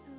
So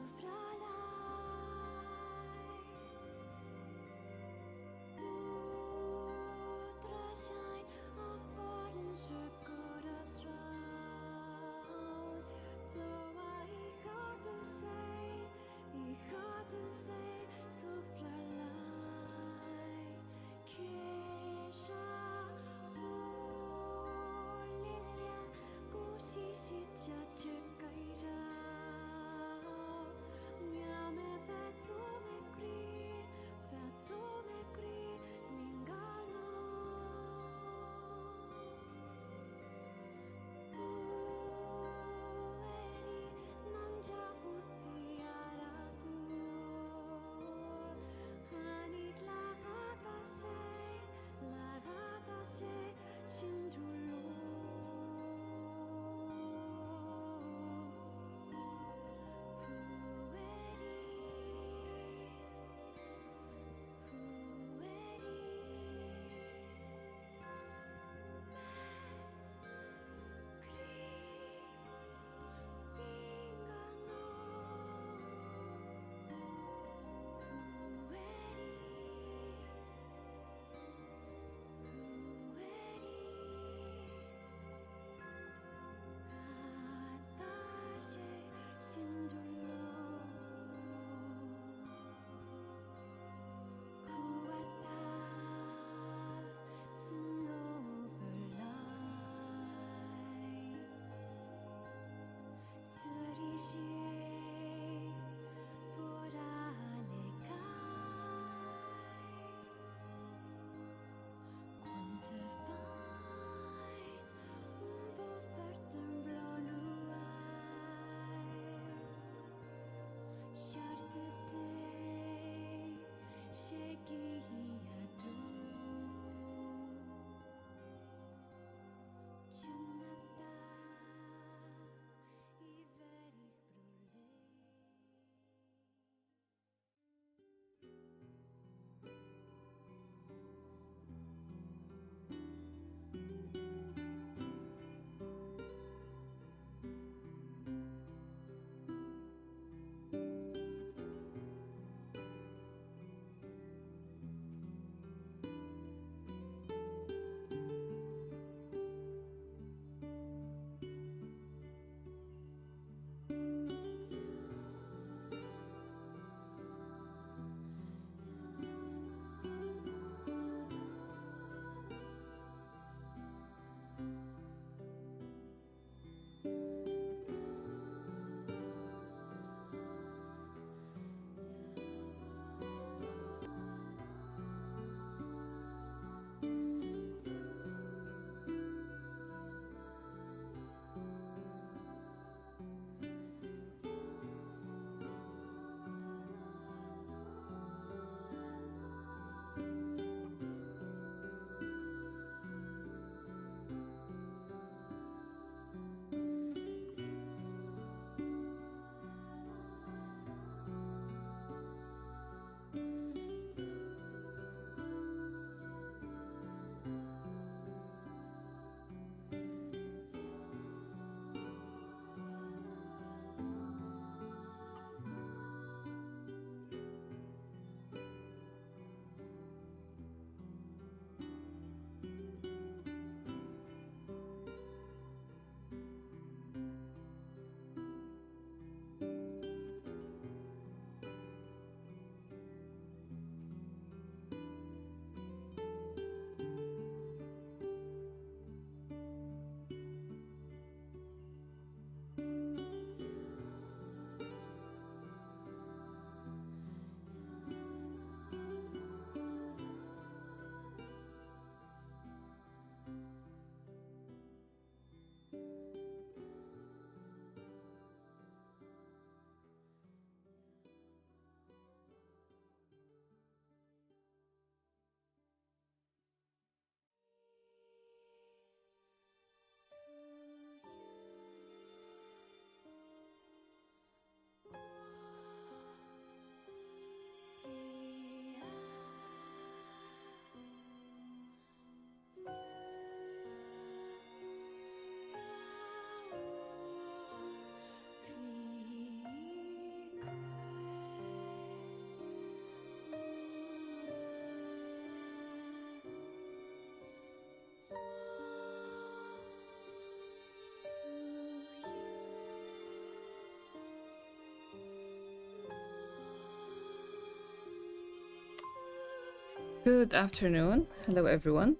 Good afternoon. Hello, everyone.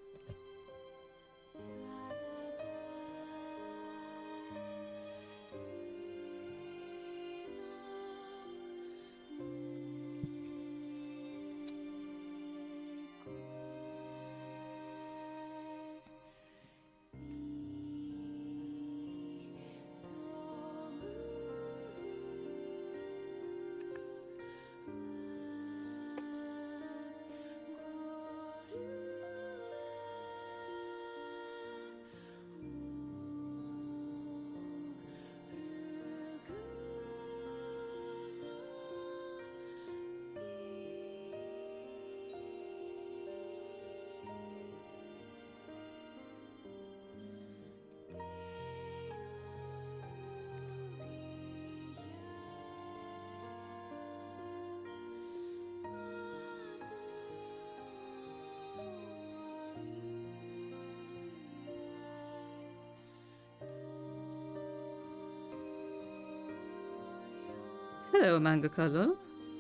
Hello, Mango Kalul.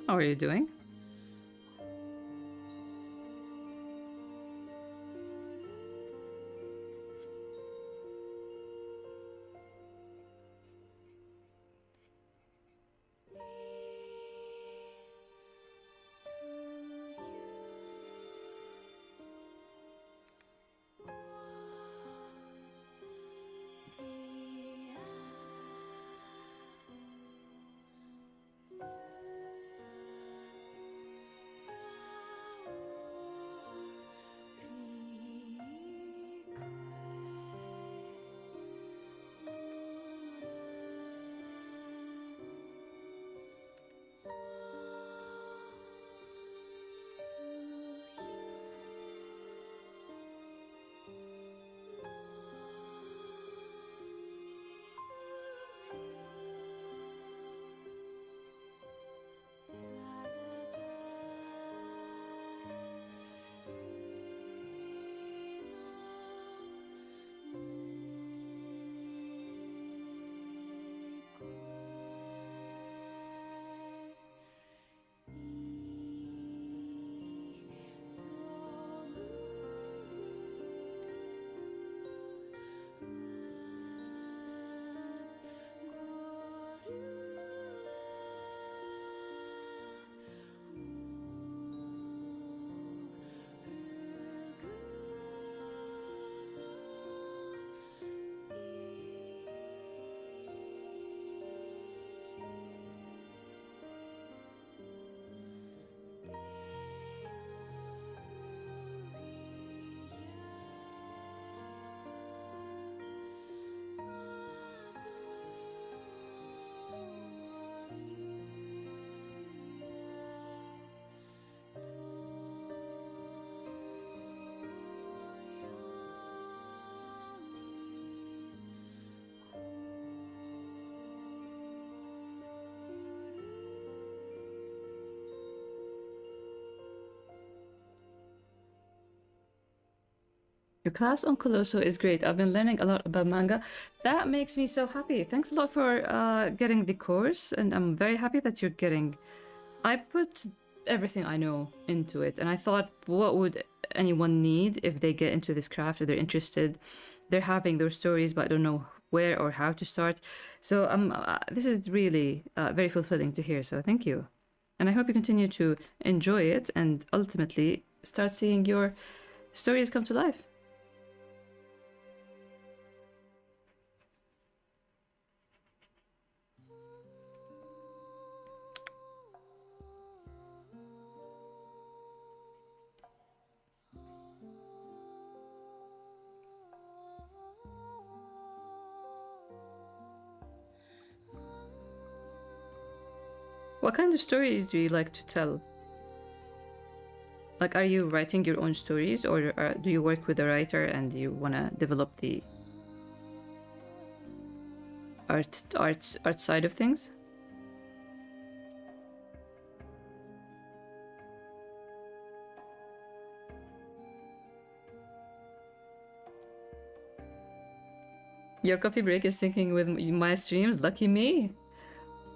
How are you doing? Your class on Colosso is great. I've been learning a lot about manga. That makes me so happy. Thanks a lot for getting the course, and I'm very happy that you're getting. I put everything I know into it, and I thought, what would anyone need if they get into this craft or they're interested? They're having those stories, but don't know where or how to start. So this is really very fulfilling to hear. So thank you, and I hope you continue to enjoy it and ultimately start seeing your stories come to life. What kind of stories do you like to tell? Like, are you writing your own stories, or do you work with a writer and you want to develop the art side of things? Your coffee break is syncing with my streams. Lucky me.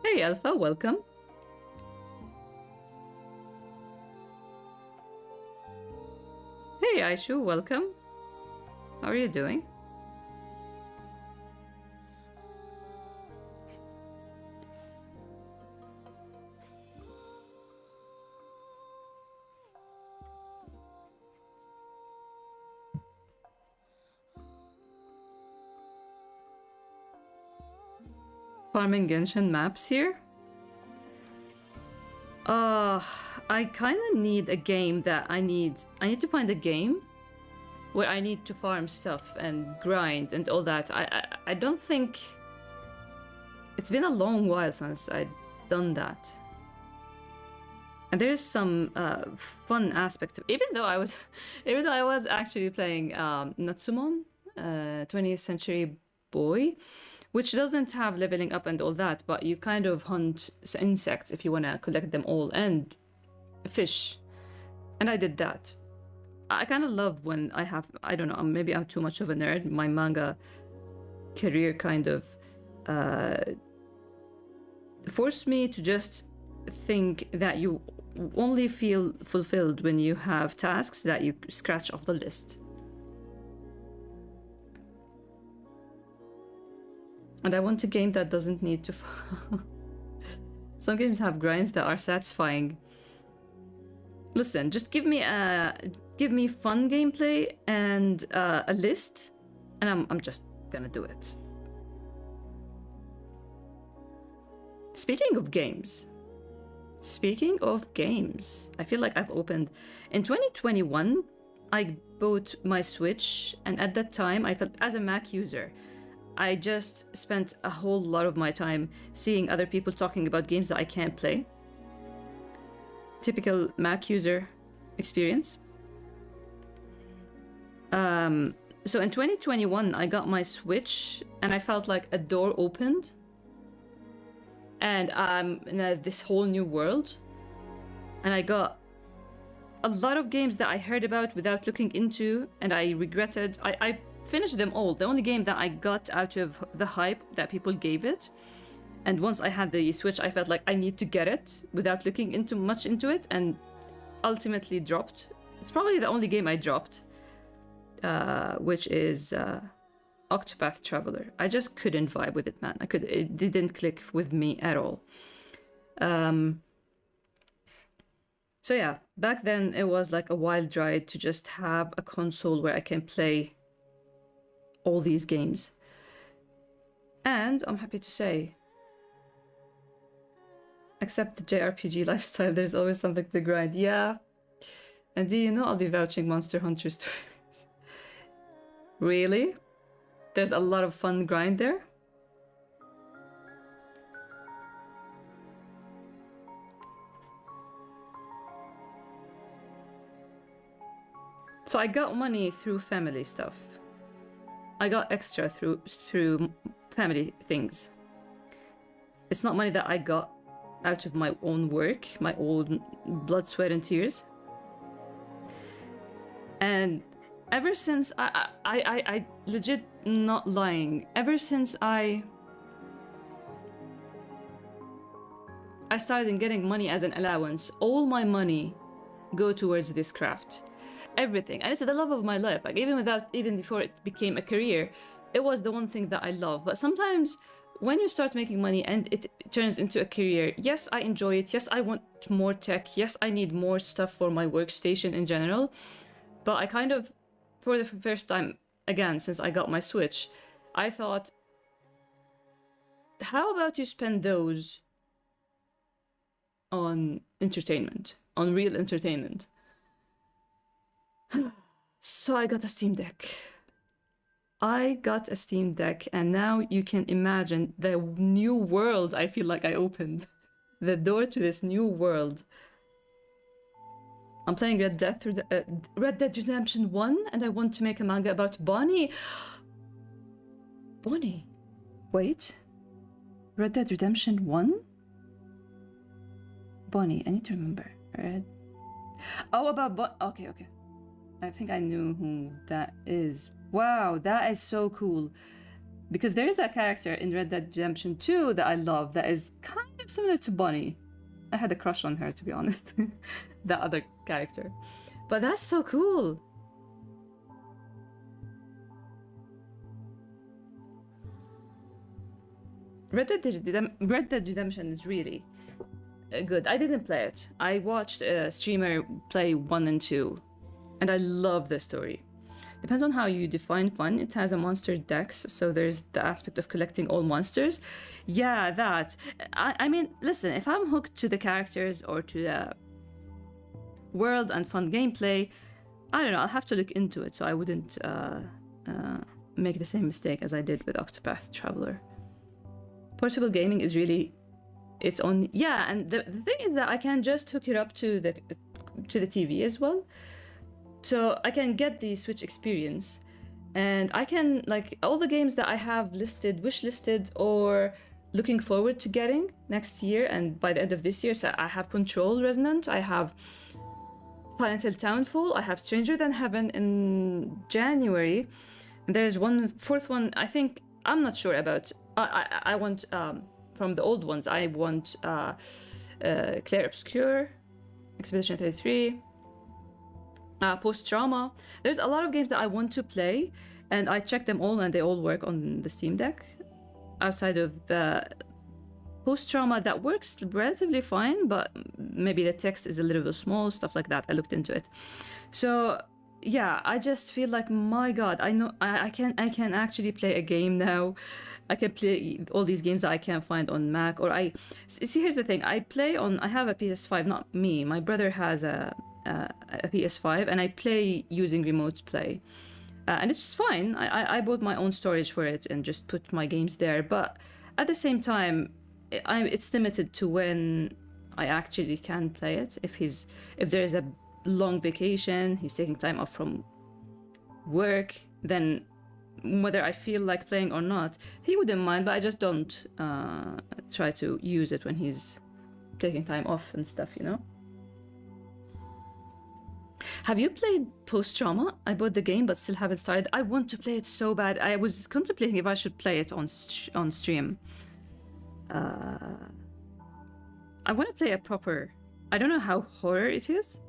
Hey, Alpha, welcome. Hey, Aishu, welcome. How are you doing? Farming Genshin maps here? I kind of need a game that I need to find a game where I need to farm stuff and grind and all that. I don't think it's been a long while since I'd done that. And there is some fun aspect of, even though I was actually playing Natsumon, 20th Century Boy, which doesn't have leveling up and all that, but you kind of hunt insects if you want to collect them all, and fish. And I did that. I kind of love when I don't know, maybe I'm too much of a nerd. My manga career kind of forced me to just think that you only feel fulfilled when you have tasks that you scratch off the list. And I want a game that doesn't need to... Some games have grinds that are satisfying. Listen, just give me fun gameplay and a list, and I'm just gonna do it. Speaking of games, I feel like I've opened... In 2021, I bought my Switch, and at that time, I felt, as a Mac user, I just spent a whole lot of my time seeing other people talking about games that I can't play. Typical Mac user experience. So in 2021, I got my Switch, and I felt like a door opened, and I'm in this whole new world. And I got a lot of games that I heard about without looking into, and I regretted. I finished them all. The only game that I got out of the hype that people gave it, and once I had the Switch, I felt like I need to get it without looking much into it, and ultimately dropped. It's probably the only game I dropped, which is Octopath Traveler. I just couldn't vibe with it, man. It didn't click with me at all. So yeah, back then it was like a wild ride to just have a console where I can play all these games. And I'm happy to say, except the JRPG lifestyle, there's always something to grind. Yeah. And do you know I'll be vouching Monster Hunter Stories? Really? There's a lot of fun grind there? So I got money through family stuff. I got extra through family things. It's not money that I got out of my own work, my own blood, sweat, and tears. And ever since I legit not lying, ever since I started getting money as an allowance, all my money go towards this craft. Everything. And it's the love of my life. Like even before it became a career, it was the one thing that I love. But sometimes when you start making money and it turns into a career, yes, I enjoy it. Yes, I want more tech. Yes, I need more stuff for my workstation in general. But I kind of, for the first time, again, since I got my Switch, I thought, how about you spend those on entertainment, on real entertainment? So I got a Steam Deck. And now you can imagine the new world I feel like I opened. The door to this new world. I'm playing Red Dead Redemption 1, and I want to make a manga about Bonnie. Bonnie? Wait. Red Dead Redemption 1? Bonnie, I need to remember. Okay. I think I knew who that is. Wow, that is so cool. Because there is a character in Red Dead Redemption 2 that I love that is kind of similar to Bonnie. I had a crush on her, to be honest. That other character. But that's so cool. Red Dead Redemption is really good. I didn't play it. I watched a streamer play 1 and 2, and I love the story. Depends on how you define fun. It has a monster dex, so there's the aspect of collecting all monsters. Yeah, that. I mean, listen, if I'm hooked to the characters or to the world and fun gameplay, I don't know, I'll have to look into it so I wouldn't make the same mistake as I did with Octopath Traveler. Portable gaming is really its own. Yeah, and the thing is that I can just hook it up to the TV as well. So I can get the Switch experience, and I can, like, all the games that I have listed, wish listed, or looking forward to getting next year and by the end of this year. So I have Control Resonant, I have Silent Hill Townfall, I have Stranger Than Heaven in January, and there's one fourth one I think I'm not sure about. I want from the old ones. I want Clair Obscur, Expedition 33. Post Trauma. There's a lot of games that I want to play, and I checked them all, and they all work on the Steam Deck. Outside of the Post Trauma, that works relatively fine, but maybe the text is a little bit small, stuff like that. I looked into it. So yeah, I just feel like, my God, I know I can actually play a game now. I can play all these games that I can't find on Mac, or see. Here's the thing: I have a PS5. Not me. My brother has a PS5, and I play using Remote Play, and it's just fine. I bought my own storage for it and just put my games there. But at the same time, it's limited to when I actually can play it. If there is a long vacation, he's taking time off from work, then whether I feel like playing or not, he wouldn't mind. But I just don't try to use it when he's taking time off and stuff, you know. Have you played Post Trauma? I bought the game but still haven't started. I want to play it so bad. I was contemplating if I should play it on stream. I want to play a proper... I don't know how horror it is,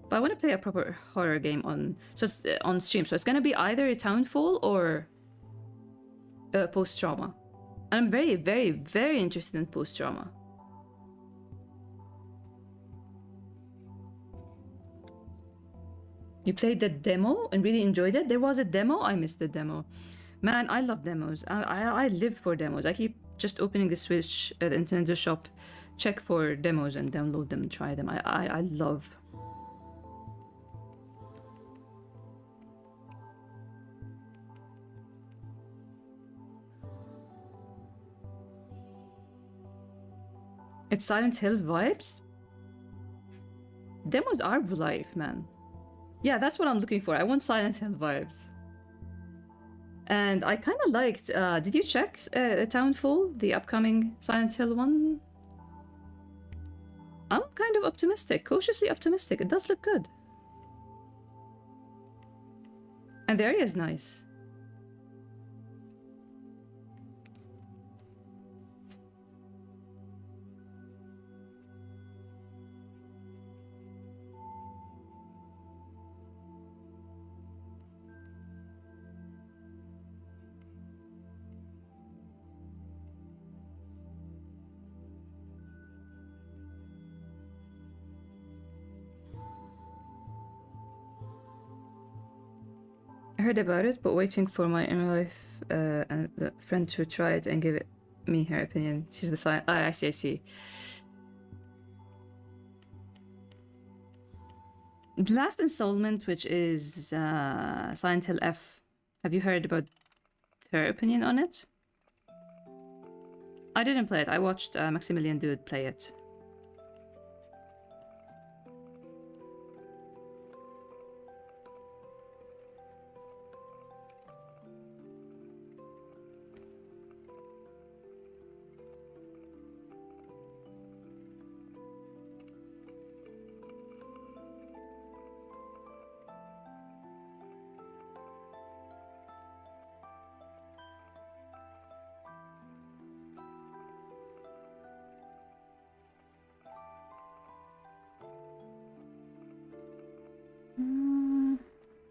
but I want to play a proper horror game on stream. So it's going to be either a Townfall or Post Trauma. And I'm very, very, very interested in Post Trauma. You played the demo and really enjoyed it? There was a demo? I missed the demo. Man, I love demos. I live for demos. I keep just opening the Switch at the Nintendo shop, check for demos and download them and try them. I love. It's Silent Hill vibes? Demos are life, man. Yeah, that's what I'm looking for. I want Silent Hill vibes. And I kind of liked... did you check Townfall, the upcoming Silent Hill one? I'm kind of optimistic, cautiously optimistic. It does look good. And the area is nice. I heard about it, but waiting for my in real life friend to try it and give me her opinion. She's the science. I see. The last installment, which is Silent Hill F. Have you heard about her opinion on it? I didn't play it. I watched Maximilian Dude play it.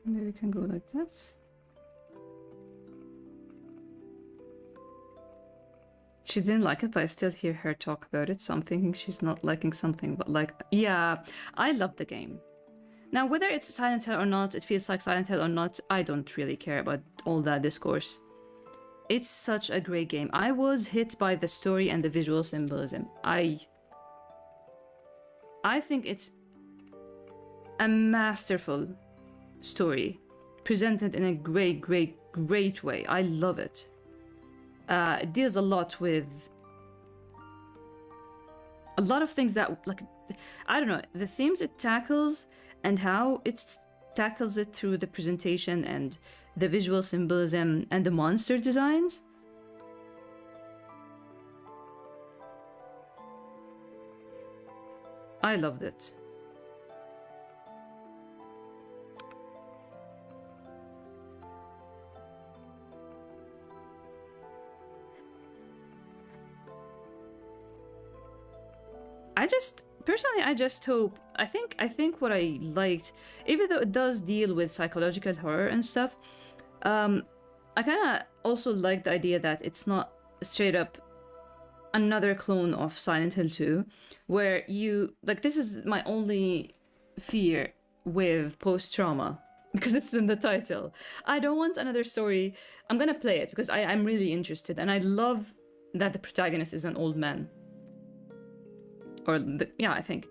Maybe we can go like this. She didn't like it, but I still hear her talk about it, so I'm thinking she's not liking something. But like, yeah, I love the game. Now, whether it's Silent Hill or not, it feels like Silent Hill or not, I don't really care about all that discourse. It's such a great game. I was hit by the story and the visual symbolism. I think it's a masterful story, presented in a great, great, great way. I love it. It deals a lot with a lot of things that, like, I don't know, the themes it tackles and how it tackles it through the presentation and the visual symbolism and the monster designs. I loved it. I just hope, I think what I liked, even though it does deal with psychological horror and stuff, I kind of also like the idea that it's not straight up another clone of Silent Hill 2, where you, like, this is my only fear with post-trauma, because it's in the title. I don't want another story. I'm gonna play it because I'm really interested, and I love that the protagonist is an old man. Or I think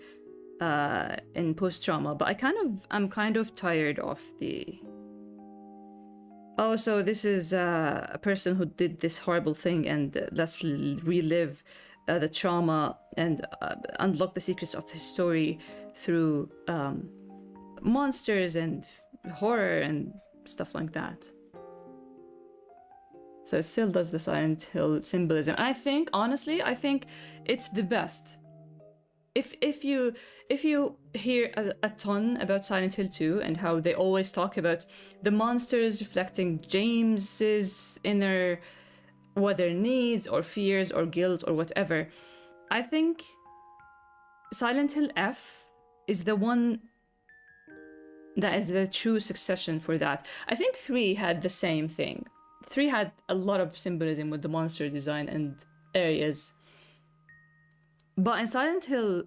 in post-trauma, but I'm kind of tired of the, oh, so this is a person who did this horrible thing, and let's relive the trauma and unlock the secrets of his story through monsters and horror and stuff like that. So it still does the Silent Hill symbolism. And I think, honestly, it's the best. If you hear a ton about Silent Hill 2 and how they always talk about the monsters reflecting James's inner, whether needs or fears or guilt or whatever, I think Silent Hill F is the one that is the true succession for that. I think 3 had the same thing. 3 had a lot of symbolism with the monster design and areas. But in Silent Hill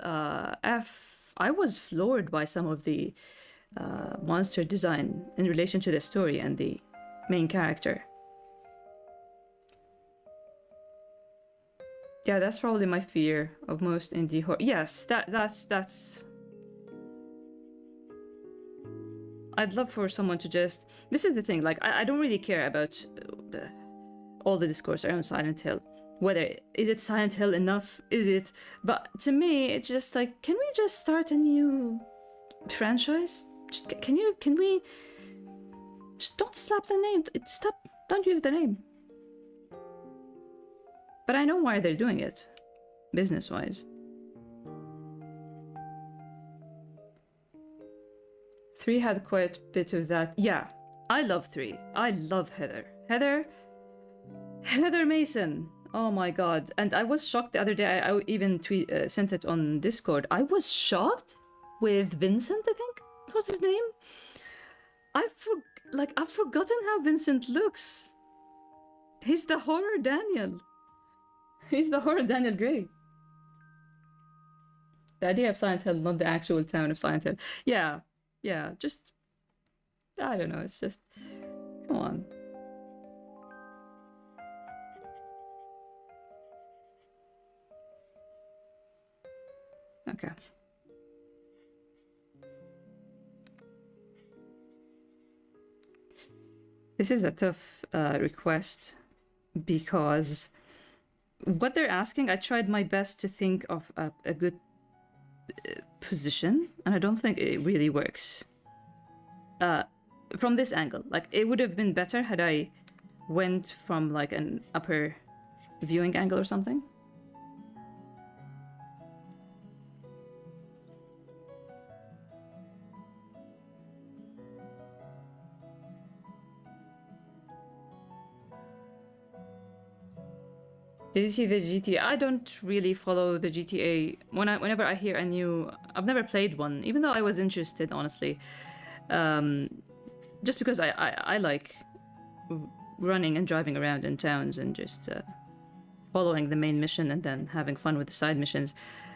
F, I was floored by some of the monster design in relation to the story and the main character. Yeah, that's probably my fear of most indie horror. Yes, that's... I'd love for someone to just... This is the thing, like, I don't really care about all the discourse around Silent Hill. Whether, is it Silent Hill enough? Is it? But to me, it's just like, can we just start a new franchise? Just, can we just don't slap the name. Don't use the name. But I know why they're doing it, business-wise. 3 had quite a bit of that. Yeah, I love 3. I love Heather. Heather Mason. Oh my god. And I was shocked the other day. I even sent it on Discord. I was shocked with Vincent, I think was his name. I've forgotten how Vincent looks. He's the horror Daniel. He's the horror Daniel Gray. The idea of Silent Hill, not the actual town of Silent Hill. Yeah, just... I don't know, it's just... Come on. Okay. This is a tough request because what they're asking, I tried my best to think of a good position, and I don't think it really works. From this angle, like, it would have been better had I went from like an upper viewing angle or something. Did you see the GTA? I don't really follow the GTA. Whenever I hear a new... I've never played one, even though I was interested, honestly. Just because I like running and driving around in towns and just following the main mission and then having fun with the side missions.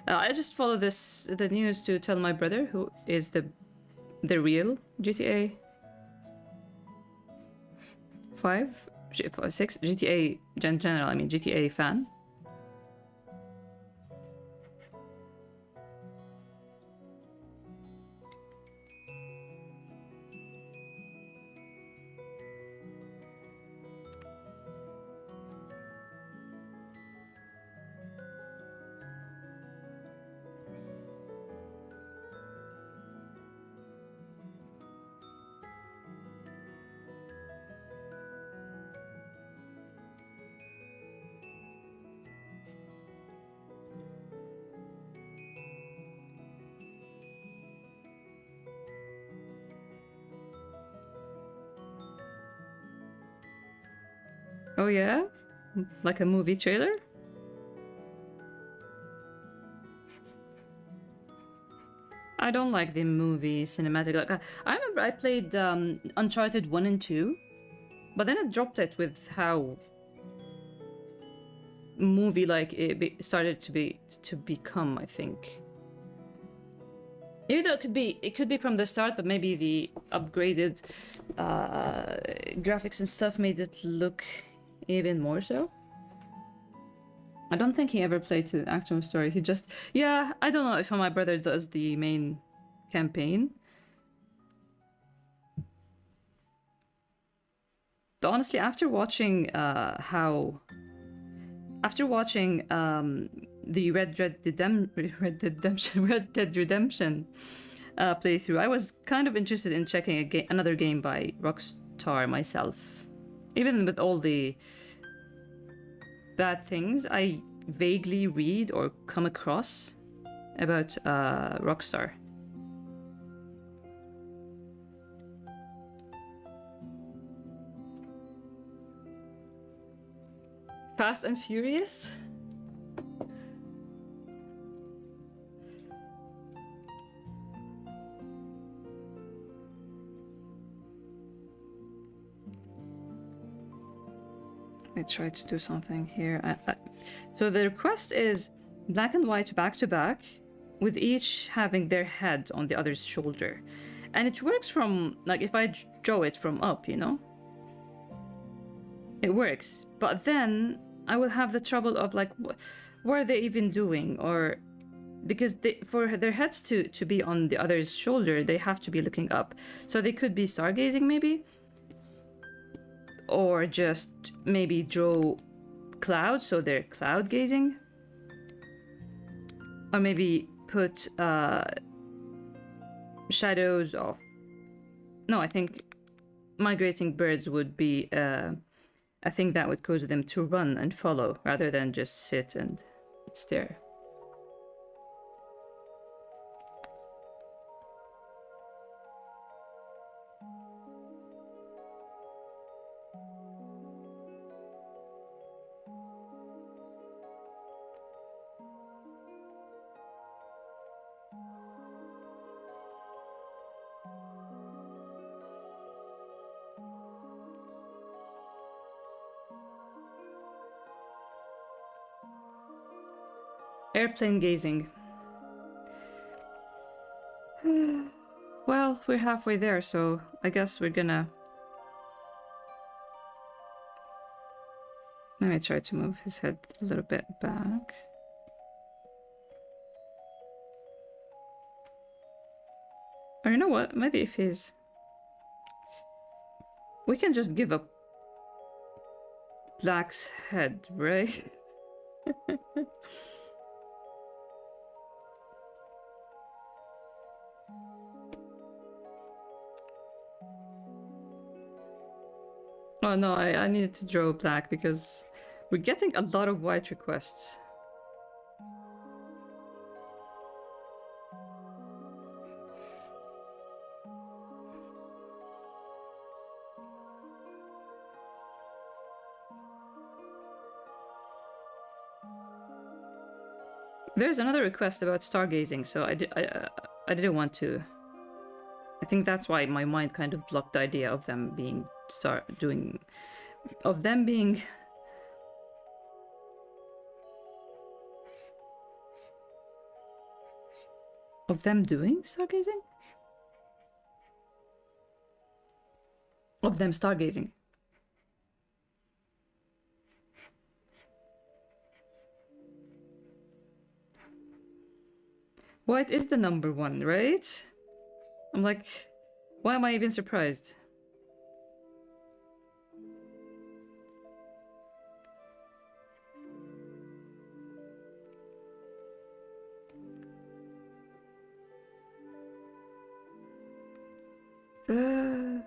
I just follow the news to tell my brother, who is the real GTA 5, 6, GTA general, I mean GTA fan. Oh yeah? Like a movie trailer? I don't like the movie cinematic. Like I remember I played Uncharted 1 and 2, but then I dropped it with how movie like started to become, I think. Maybe though it could be from the start, but maybe the upgraded graphics and stuff made it look even more so. I don't think he ever played to the actual story. He just, yeah, I don't know if my brother does the main campaign. But honestly, after watching the Red Dead Redemption playthrough, I was kind of interested in checking another game by Rockstar myself. Even with all the bad things I vaguely read or come across about Rockstar. Fast and Furious? Let me try to do something here. So the request is black and white back to back, with each having their head on the other's shoulder. And it works from, like, if I draw it from up, you know? It works. But then I will have the trouble of, like, what are they even doing? Or, because for their heads to be on the other's shoulder, they have to be looking up. So they could be stargazing, maybe? Or just maybe draw clouds so they're cloud gazing, or maybe put shadows of, no, I think migrating birds would be a thing that would cause them to run and follow rather than just sit and stare. Airplane gazing. Well, we're halfway there, so I guess we're gonna... Let me try to move his head a little bit back. Or you know what? Maybe if he's... We can just give up Black's head, right? Oh no, I needed to draw black because we're getting a lot of white requests. There's another request about stargazing, so I didn't want to. I think that's why my mind kind of blocked the idea of them being Of them doing stargazing? Of them stargazing. Well, it is the number one, right? I'm like, why am I even surprised? Uh...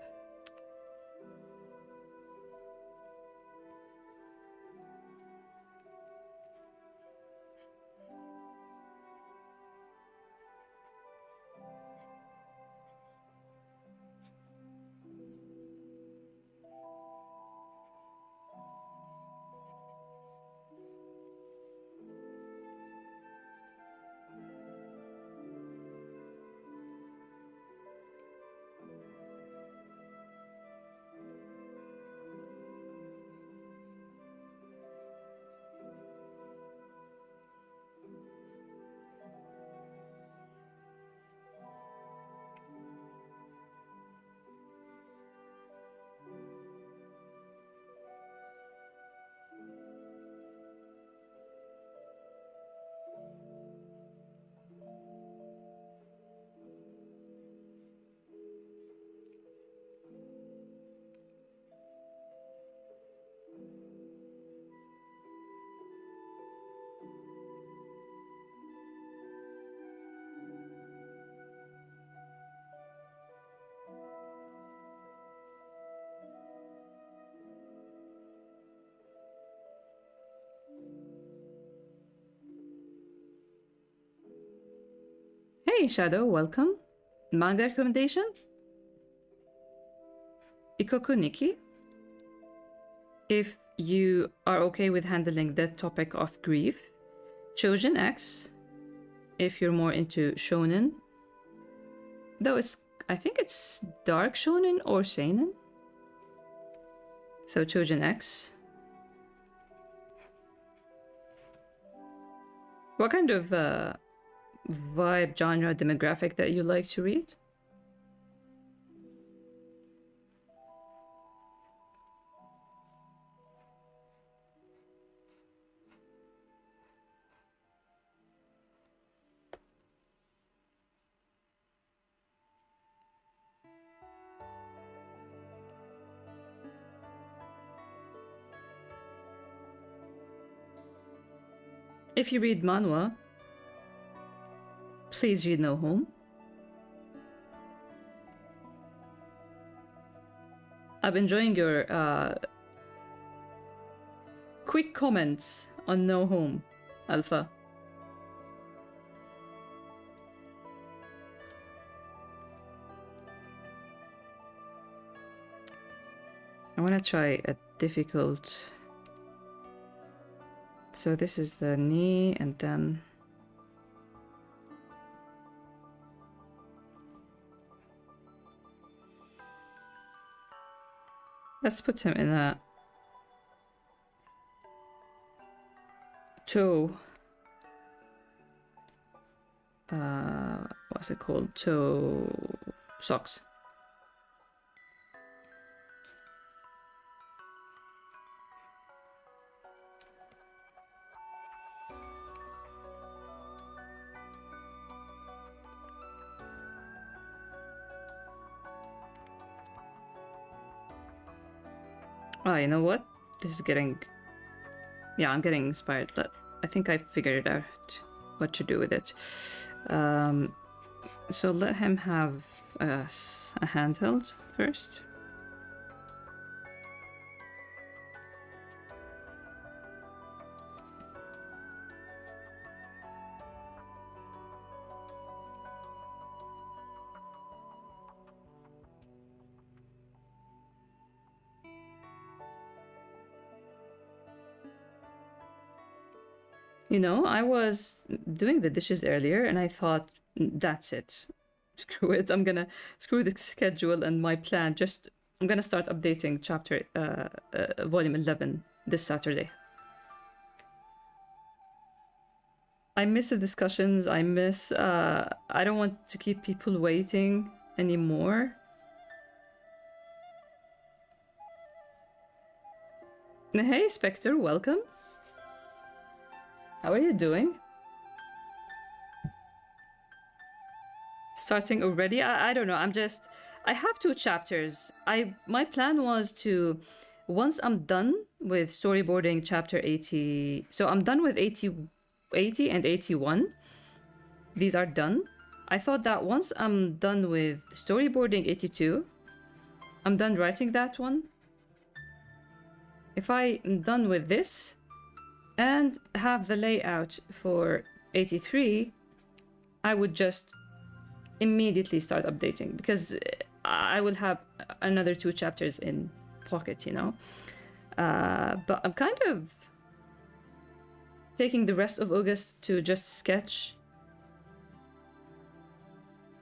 Hey, Shadow, welcome. Manga recommendation? Ikoku Nikki. If you are okay with handling that topic of grief. Chojin X. If you're more into shonen. Though I think it's dark shonen or seinen. So Chojin X. What kind of vibe, genre, demographic that you like to read? If you read manhwa, please read No Home. I'm enjoying your quick comments on No Home, Alpha. I want to try a difficult... So this is the knee and then... Let's put him in a toe. What's it called? Toe socks. Oh, you know what? This is getting... Yeah, I'm getting inspired. I think I figured out what to do with it. So let him have a handheld first. You know, I was doing the dishes earlier and I thought, that's it. Screw it. I'm gonna screw the schedule and my plan. I'm gonna start updating chapter volume 11 this Saturday. I miss the discussions. I miss. I don't want to keep people waiting anymore. Hey, Spectre, welcome. How are you doing? Starting already? I don't know. I have 2 chapters. My plan was to, once I'm done with storyboarding chapter 80, so I'm done with 80 and 81. These are done. I thought that once I'm done with storyboarding 82, I'm done writing that one. If I'm done with this and have the layout for 83, I would just immediately start updating, because I will have another 2 chapters in pocket, you know. But I'm kind of taking the rest of August to just sketch,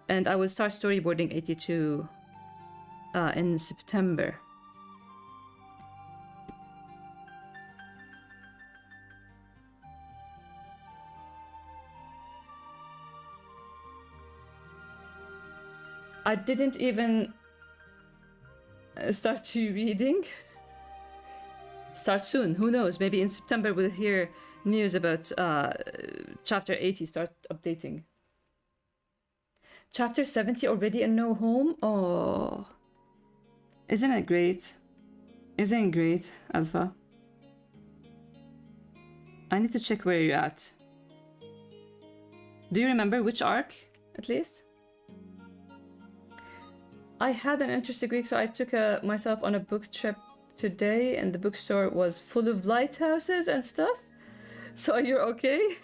and I will start storyboarding 82 in September. I didn't even start reading. Start soon, who knows? Maybe in September we'll hear news about chapter 80, start updating. Chapter 70 already in No Home? Oh. Isn't it great? Isn't it great, Alpha? I need to check where you're at. Do you remember which arc, at least? I had an interesting week, so I took myself on a book trip today, and the bookstore was full of lighthouses and stuff. So you're okay?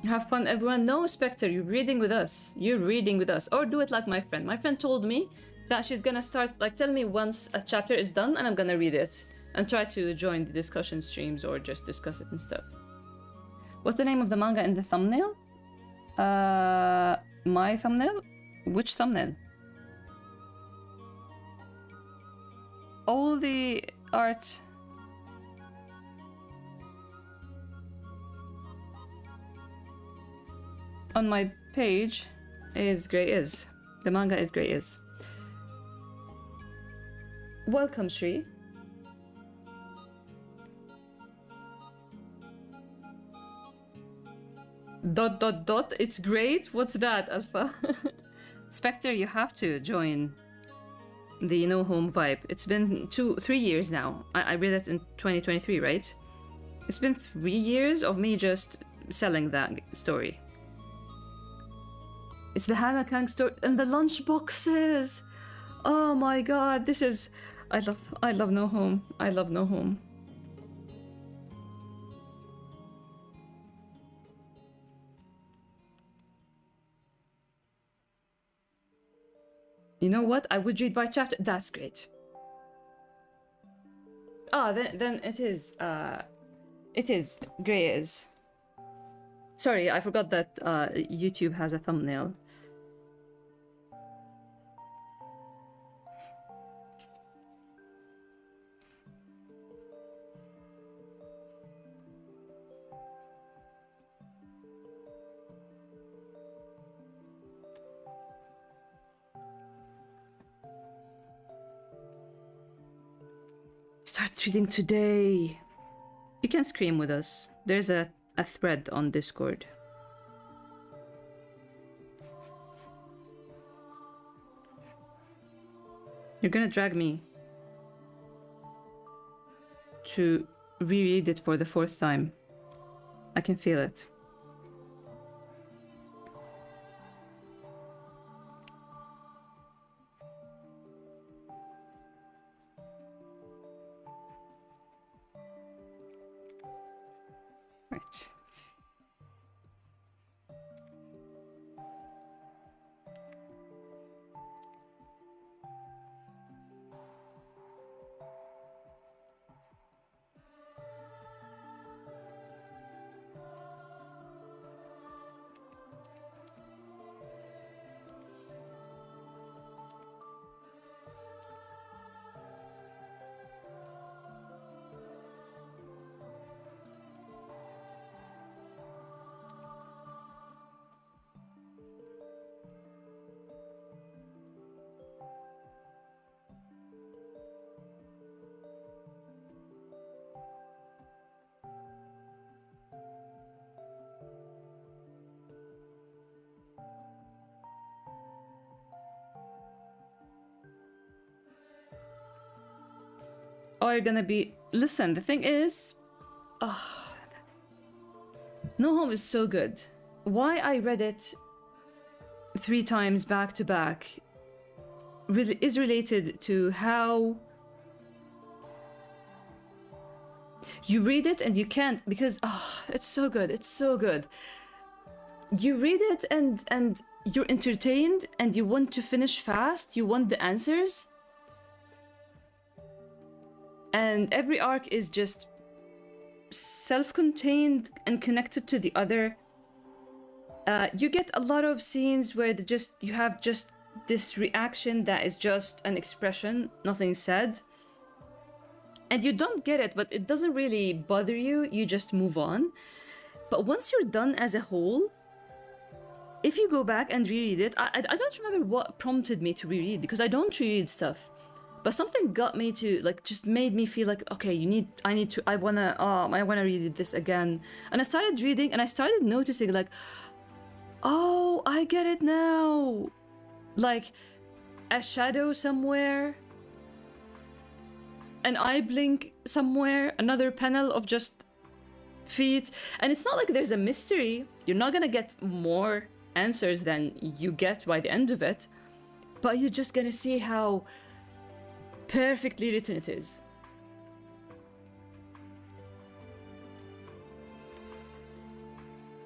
Have fun, everyone. No, Spectre, you're reading with us. You're reading with us. Or do it like my friend. My friend told me that she's gonna start, like, tell me once a chapter is done and I'm gonna read it. And try to join the discussion streams or just discuss it and stuff. What's the name of the manga in the thumbnail? My thumbnail? Which thumbnail? All the art... on my page is Grey Is. The manga is Grey Is. Welcome, Shri. Dot dot dot. It's great. What's that, Alpha? Spectre, you have to join the No Home vibe. It's been 3 years now. I read it in 2023, right? It's been 3 years of me just selling that story. It's the Hannah Kang story and the lunch boxes. Oh my god, this is... I love No Home. I love No Home. You know what? I would read by chapter. That's great. Ah, then it is. It is Grey Is. Sorry, I forgot that YouTube has a thumbnail. Start reading today. You can scream with us. There's a thread on Discord. You're gonna drag me to reread it for the 4th time. I can feel it. Right. are gonna be... Listen, the thing is... No Home is so good. Why I read it 3 times back to back really is related to how you read it and you can't, because it's so good, it's so good. You read it and you're entertained and you want to finish fast, you want the answers. And every arc is just self-contained and connected to the other. You get a lot of scenes where you have just this reaction that is just an expression, nothing said. And you don't get it, but it doesn't really bother you, you just move on. But once you're done as a whole, if you go back and reread it, I don't remember what prompted me to reread, because I don't reread stuff. But something got me to, like, just made me feel like, okay, I wanna read this again. And I started reading and I started noticing, like, oh, I get it now. Like, a shadow somewhere, an eye blink somewhere, another panel of just feet. And it's not like there's a mystery. You're not gonna get more answers than you get by the end of it. But you're just gonna see how perfectly written it is.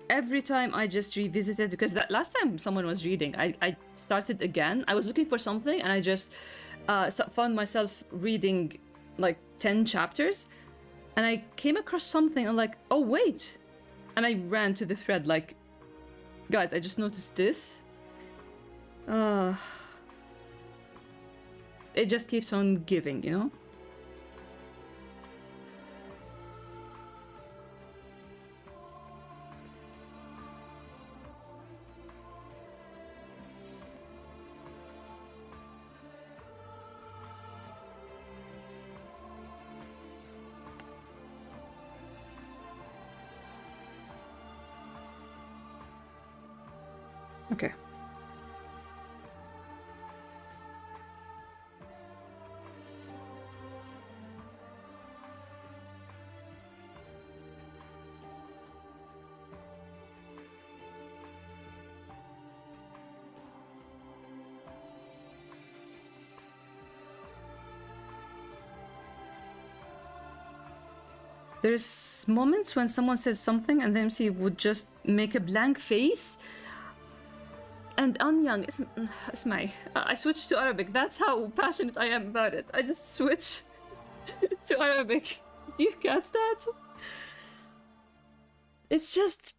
Every time I just revisited, because that last time someone was reading, I started again. I was looking for something and I just found myself reading like 10 chapters, and I came across something. I'm like, oh wait, and I ran to the thread like, guys, I just noticed this. It just keeps on giving, you know? Okay. There's moments when someone says something and the MC would just make a blank face. And Anyang, اسمعي, I switched to Arabic. That's how passionate I am about it. I just switch to Arabic. Do you catch that? It's just...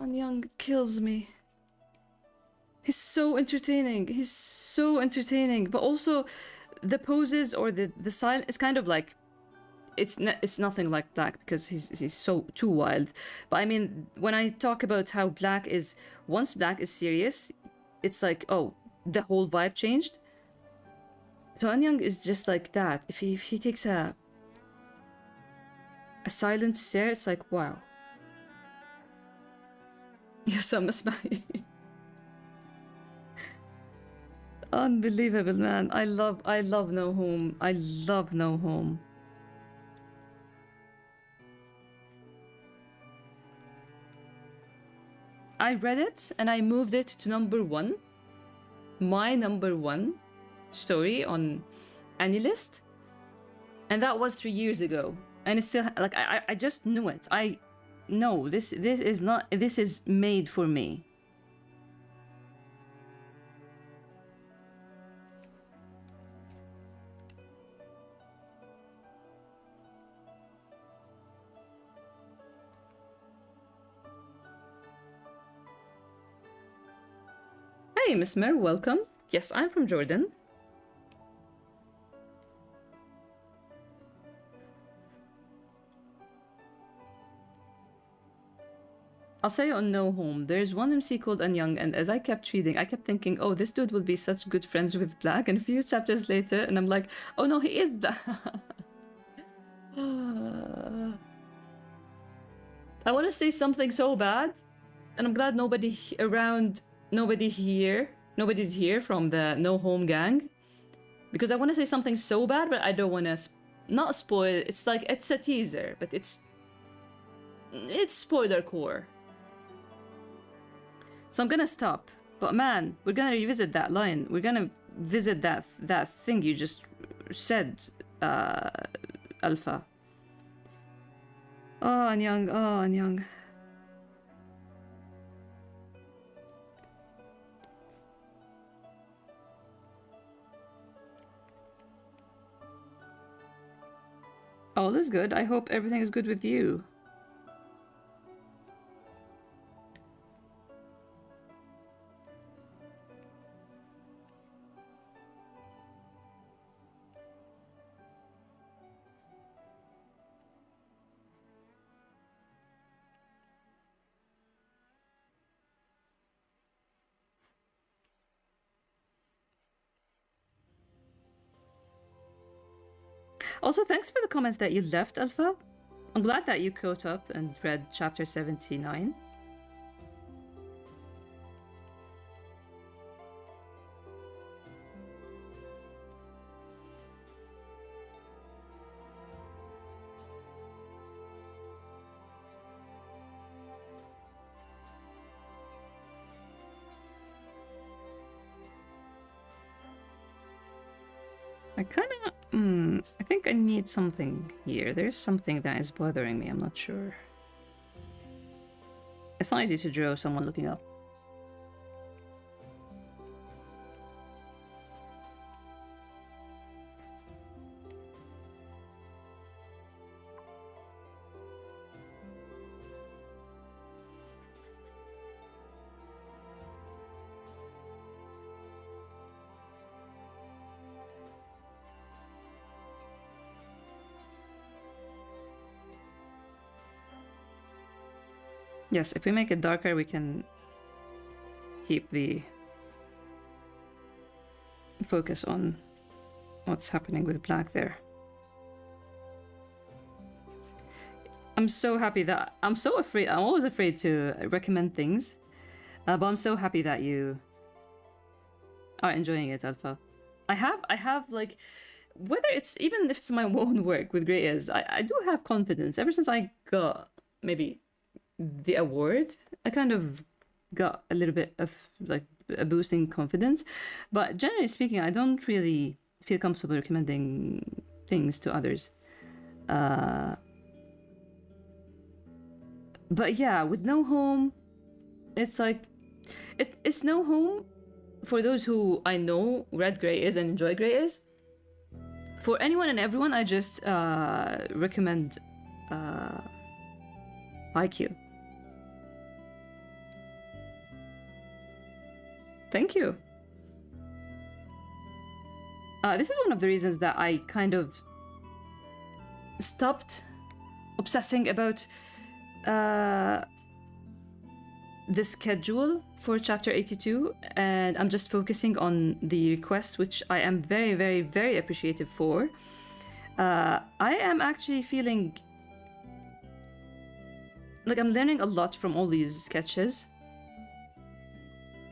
Anyang kills me. He's so entertaining. He's so entertaining. But also, the poses or the silence, it's kind of like... It's nothing like Black, because he's so too wild. But I mean, when I talk about how Black is, once Black is serious, it's like, oh, the whole vibe changed. So Anyang is just like that. If he takes a silent stare, it's like, wow. Yes, I'm اسمعي. Unbelievable, man. I love No Home. I love No Home. I read it and I moved it to number 1. My number 1 story on AniList. And that was 3 years ago. And it's still, like, I just knew it. I know this is made for me. Hey, Miss Mer, welcome. Yes, I'm from Jordan. I'll say on No Home, there's one MC called Anyang, and as I kept reading, I kept thinking, oh, this dude will be such good friends with Black, and a few chapters later, and I'm like, oh no, he is Black. I want to say something so bad, and I'm glad nobody's here from the No Home gang. because I want to say something so bad, but I don't want to not spoil. It's like it's a teaser, but it's spoiler core. So I'm gonna stop. But man, we're gonna revisit that line. We're gonna visit that thing you just said, Alpha. Oh, Anyang. Oh, Anyang. All is good. I hope everything is good with you. Also, thanks for the comments that you left, Alpha. I'm glad that you caught up and read chapter 79. I think I need something here. There's something that is bothering me. I'm not sure. It's not easy to draw someone looking up. Yes, if we make it darker, we can keep the focus on what's happening with black there. I'm so happy that I'm always afraid to recommend things, but I'm so happy that you are enjoying it, Alpha. I have like, whether it's even if it's my own work with Grey is, I do have confidence. Ever since I got maybe the award, I kind of got a little bit of like a boost in confidence. But generally speaking, I don't really feel comfortable recommending things to others. But yeah, with No Home, it's like it's No Home for those who I know read Grey is and enjoy Grey is. For anyone and everyone, I just recommend Haikyuu. Thank you. This is one of the reasons that I kind of stopped obsessing about the schedule for chapter 82, and I'm just focusing on the requests, which I am very, very, very appreciative for. I am actually feeling like I'm learning a lot from all these sketches,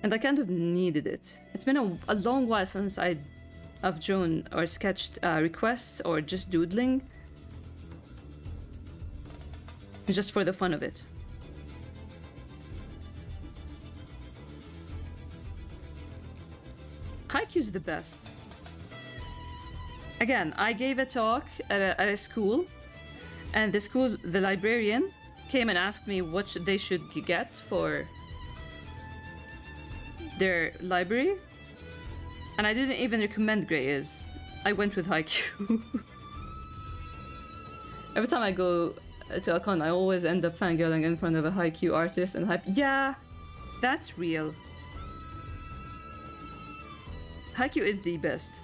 and I kind of needed it. It's been a long while since I've drawn or sketched requests or just doodling, just for the fun of it. Haikyuu's the best. Again, I gave a talk at a school, and the librarian came and asked me what they should get for their library, and I didn't even recommend Grey is. I went with Haikyuu. Every time I go to a con, I always end up fangirling in front of a Haikyuu artist and yeah, that's real. Haikyuu is the best.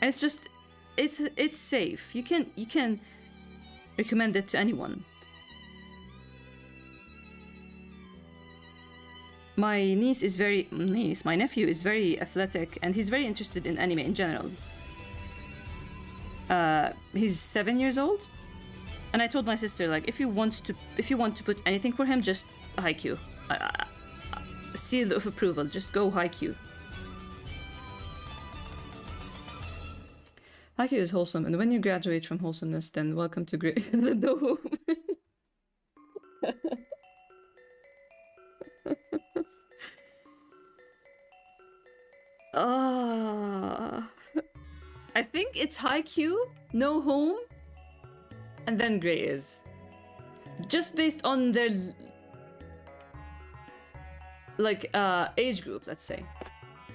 And it's just, it's safe. You can recommend it to anyone. My nephew is very athletic, and he's very interested in anime in general. He's 7 years old, and I told my sister, like, if you want to put anything for him, just Haikyuu. Seal of approval. Just go Haikyuu. Haikyuu is wholesome, and when you graduate from wholesomeness, then welcome to great no home. I think it's Haikyuu, No Home, and then Grey is. Just based on their like age group, let's say.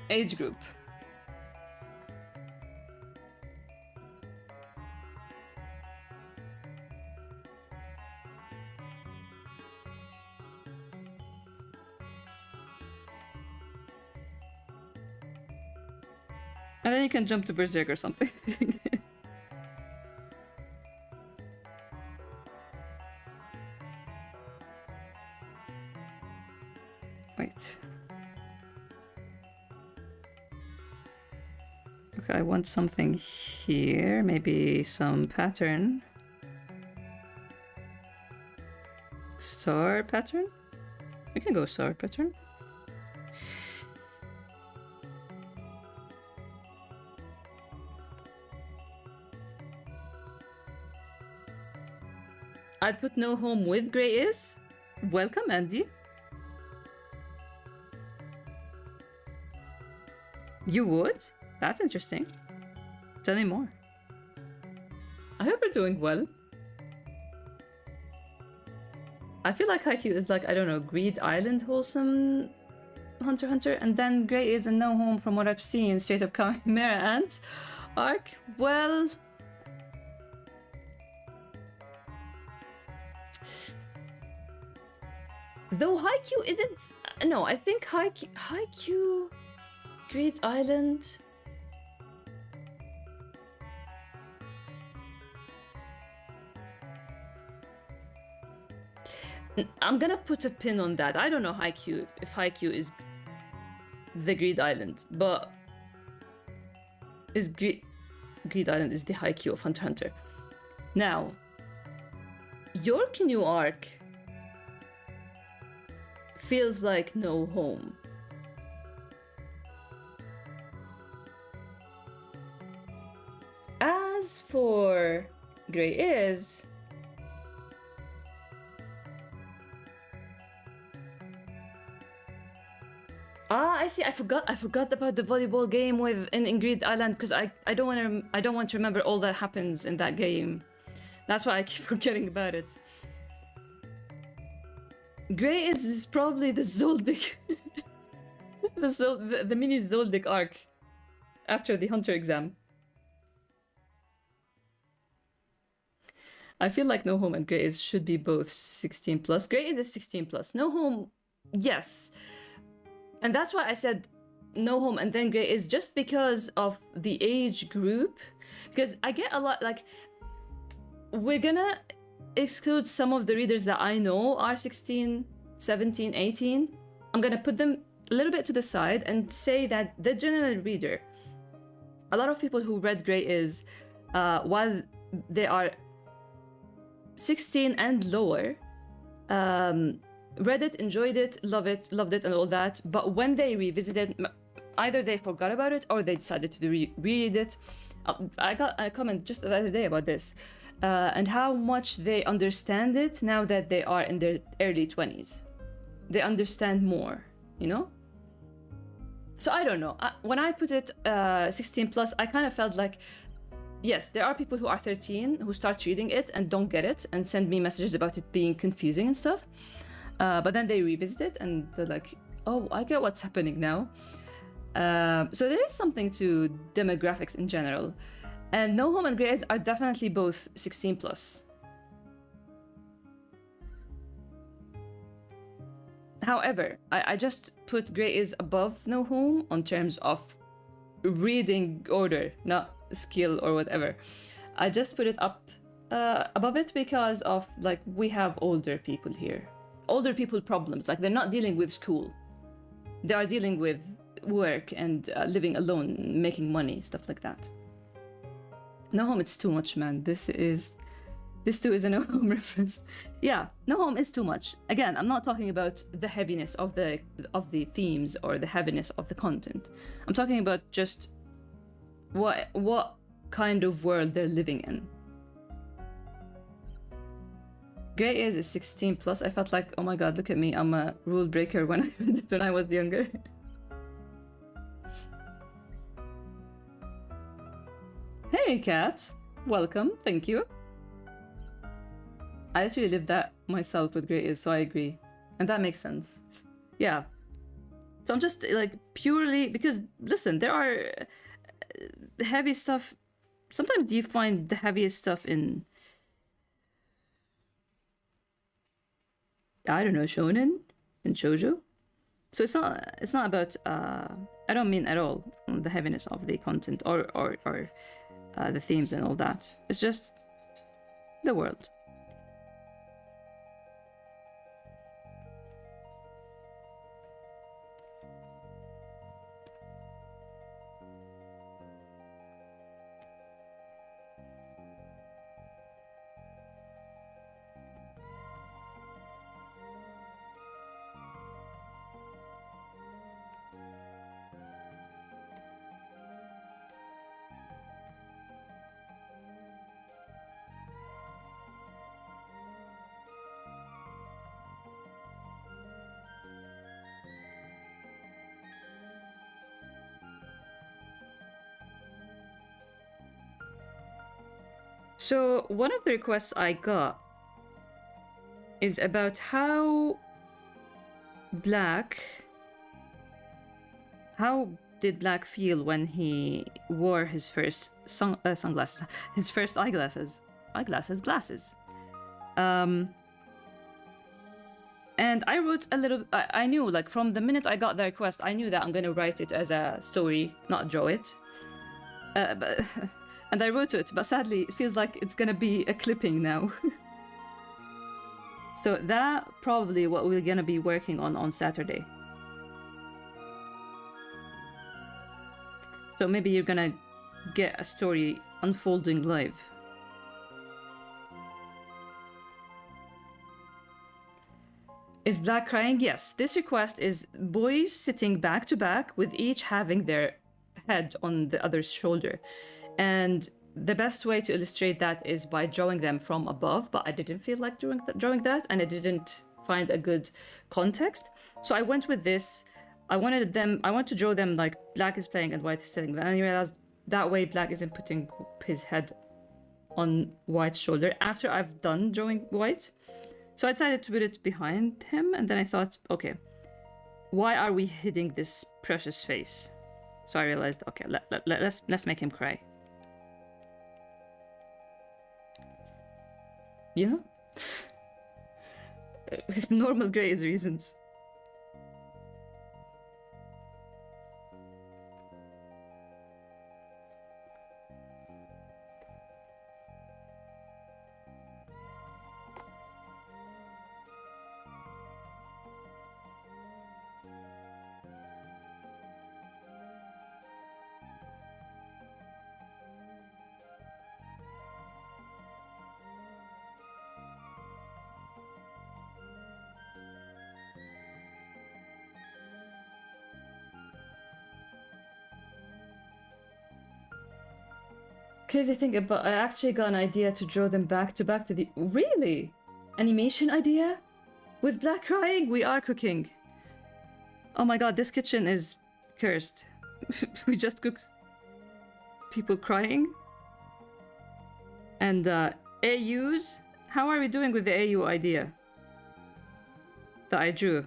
Age group. And then you can jump to Berserk or something. Wait. Okay, I want something here. Maybe some pattern. Star pattern? We can go star pattern. I'd put No Home with Grey is. Welcome, Andy. You would? That's interesting. Tell me more. I hope you're doing well. I feel like Haikyuu is like, I don't know, Greed Island wholesome Hunter x Hunter, and then Grey is a No Home from what I've seen, straight up Chimera Ant arc. Well, though Haikyuu isn't... No, I think Haikyuu... Great Island... I'm gonna put a pin on that. I don't know Haikyuu, if Haikyuu is the Greed Island, but... Greed Island is the Haikyuu of Hunter x Hunter. Now, your canoe arc feels like No Home. As for Grey is... I see. I forgot about the volleyball game with in Greed Island because I don't want to remember all that happens in that game. That's why I keep forgetting about it. Grey is probably the Zoldyck, the mini Zoldyck arc after the Hunter exam. I feel like No Home and Grey is should be both 16 plus. Grey is a 16 plus. No Home, yes. And that's why I said No Home and then Grey is just because of the age group. Because I get a lot, like, we're gonna exclude some of the readers that I know are 16, 17, 18. I'm gonna put them a little bit to the side and say that the general reader, a lot of people who read Grey is, while they are 16 and lower, read it, enjoyed it, loved it and all that, but when they revisited, either they forgot about it or they decided to reread it. I got a comment just the other day about this, and how much they understand it now that they are in their early 20s. They understand more, you know? So I don't know. When I put it 16 plus, I kind of felt like, yes, there are people who are 13 who start reading it and don't get it and send me messages about it being confusing and stuff. But then they revisit it and they're like, oh, I get what's happening now. So there is something to demographics in general. And No Home and Grey are definitely both 16 plus. However, I just put Grey is above No Home on terms of reading order, not skill or whatever. I just put it up above it because of, like, we have older people here. Older people problems, like they're not dealing with school. They are dealing with work and living alone, making money, stuff like that. No Home, it's too much, man. This is This too is a no home reference. Yeah, no home is too much. Again, I'm not talking about the heaviness of the themes or the heaviness of the content. I'm talking about just what kind of world they're living in. Grey is 16 plus. I felt like, oh my god, look at me, I'm a rule breaker when I read it when I was younger. Hey Kat, welcome, thank you. I actually lived that myself with Grey is, so I agree. And that makes sense. Yeah. So I'm just like purely because listen, there are heavy stuff. Sometimes do you find the heaviest stuff in, I don't know, shonen and shoujo? So it's not about I don't mean at all the heaviness of the content or the themes and all that. It's just the world. So one of the requests I got is about how did Black feel when he wore his first sunglasses, his first glasses. And I wrote a little, I knew, like, from the minute I got the request, I knew that I'm gonna write it as a story, not draw it. And I wrote it, but sadly, it feels like it's gonna be a clipping now. So that probably what we're gonna be working on Saturday. So maybe you're gonna get a story unfolding live. Is Black crying? Yes. This request is boys sitting back to back with each having their head on the other's shoulder. And the best way to illustrate that is by drawing them from above, but I didn't feel like drawing that, and I didn't find a good context. So I went with this. I want to draw them like Black is playing and White is sitting. And I realized that way Black isn't putting his head on White's shoulder after I've done drawing White. So I decided to put it behind him, and then I thought, okay, why are we hiding this precious face? So I realized, okay, let's make him cry. You know? Normal Grey's reasons. Crazy thing about, I actually got an idea to draw them back to the... Really? Animation idea? With Black crying? We are cooking. Oh my god, this kitchen is cursed. We just cook people crying. And AUs? How are we doing with the AU idea that I drew?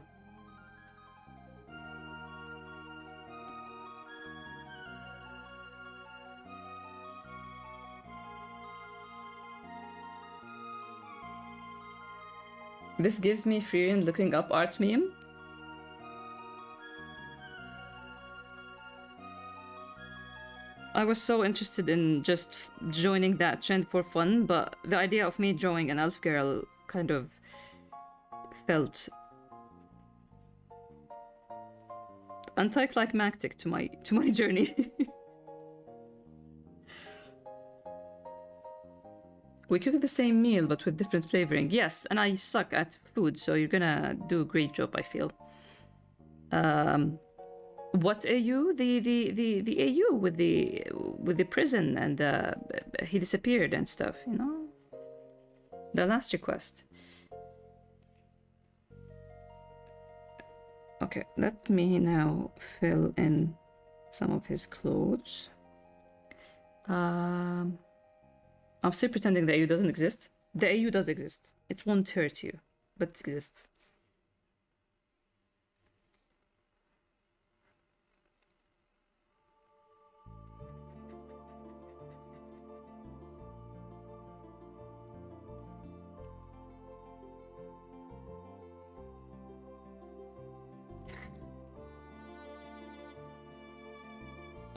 This gives me Frieren looking up art meme. I was so interested in just joining that trend for fun, but the idea of me drawing an elf girl kind of felt anticlimactic to my journey. We cook the same meal but with different flavoring. Yes, and I suck at food, so you're gonna do a great job, I feel. What AU? The AU with the prison and he disappeared and stuff, you know? The last request. Okay, let me now fill in some of his clothes. I'm still pretending the AU doesn't exist. The AU does exist. It won't hurt you, but it exists.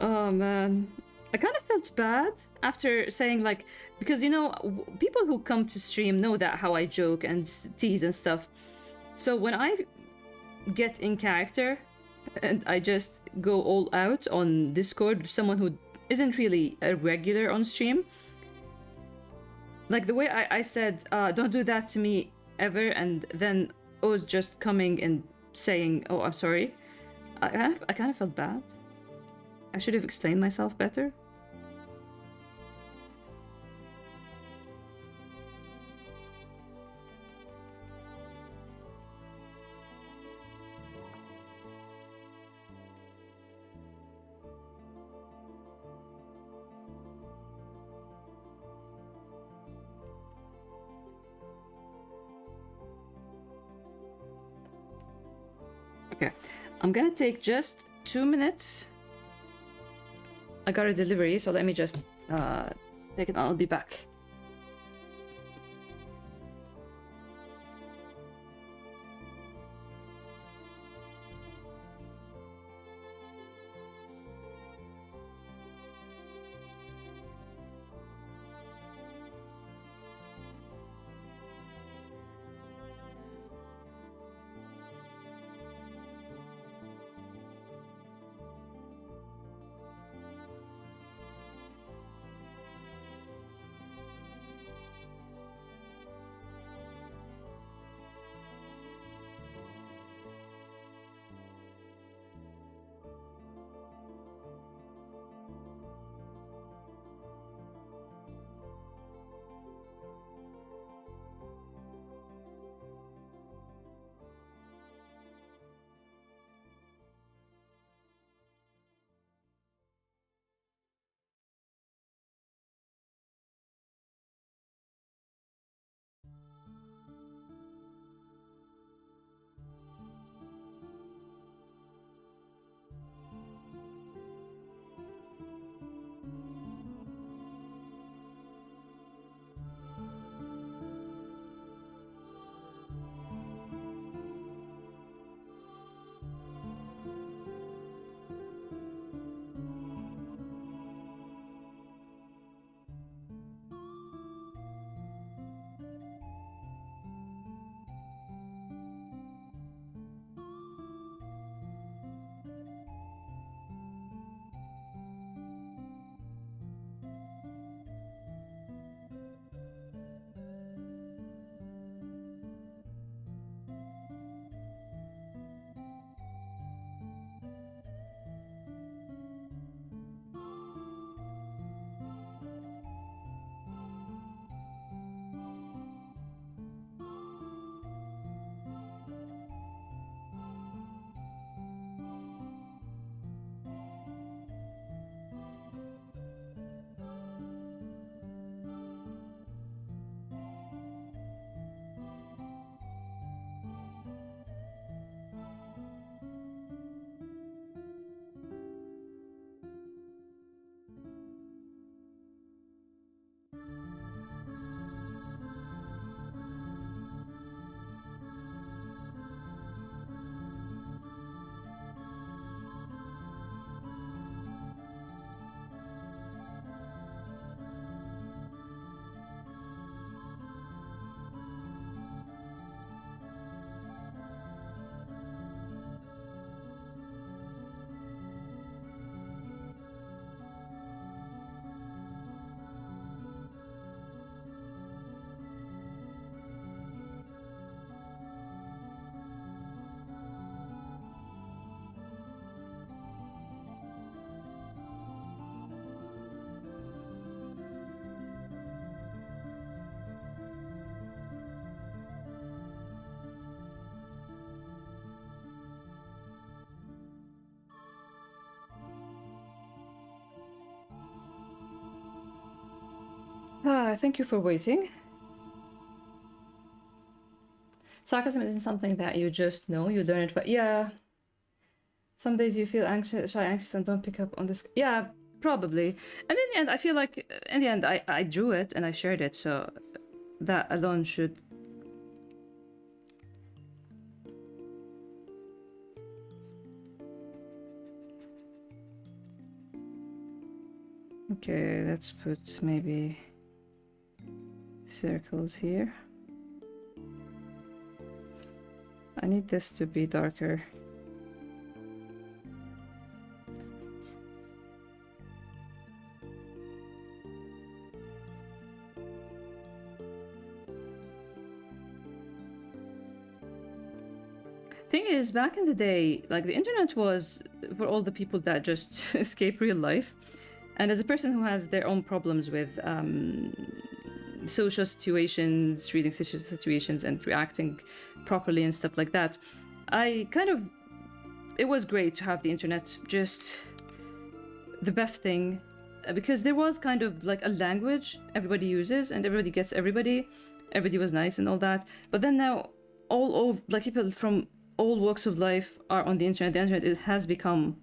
Oh man, I kind of felt bad after saying like, because you know, people who come to stream know that how I joke and tease and stuff. So when I get in character and I just go all out on Discord with someone who isn't really a regular on stream, like the way I said, don't do that to me ever, and then O's just coming and saying, oh, I'm sorry. I kind of felt bad. I should have explained myself better. Okay, I'm gonna take just 2 minutes. I got a delivery, so let me just take it. I'll be back. Thank you for waiting. Sarcasm isn't something that you just know, you learn it, but yeah. Some days you feel anxious, shy, anxious, and don't pick up on this. Yeah, probably. And in the end, I feel like, in the end, I drew it and I shared it, so that alone should... Okay, let's put maybe circles here. I need this to be darker. Thing is, back in the day, like the internet was for all the people that just escape real life. And as a person who has their own problems with social situations, reading social situations, and reacting properly and stuff like that, it was great to have the internet, just the best thing, because there was kind of like a language everybody uses and everybody gets everybody. Everybody was nice and all that. But then now, all of like people from all walks of life are on the internet. The internet, it has become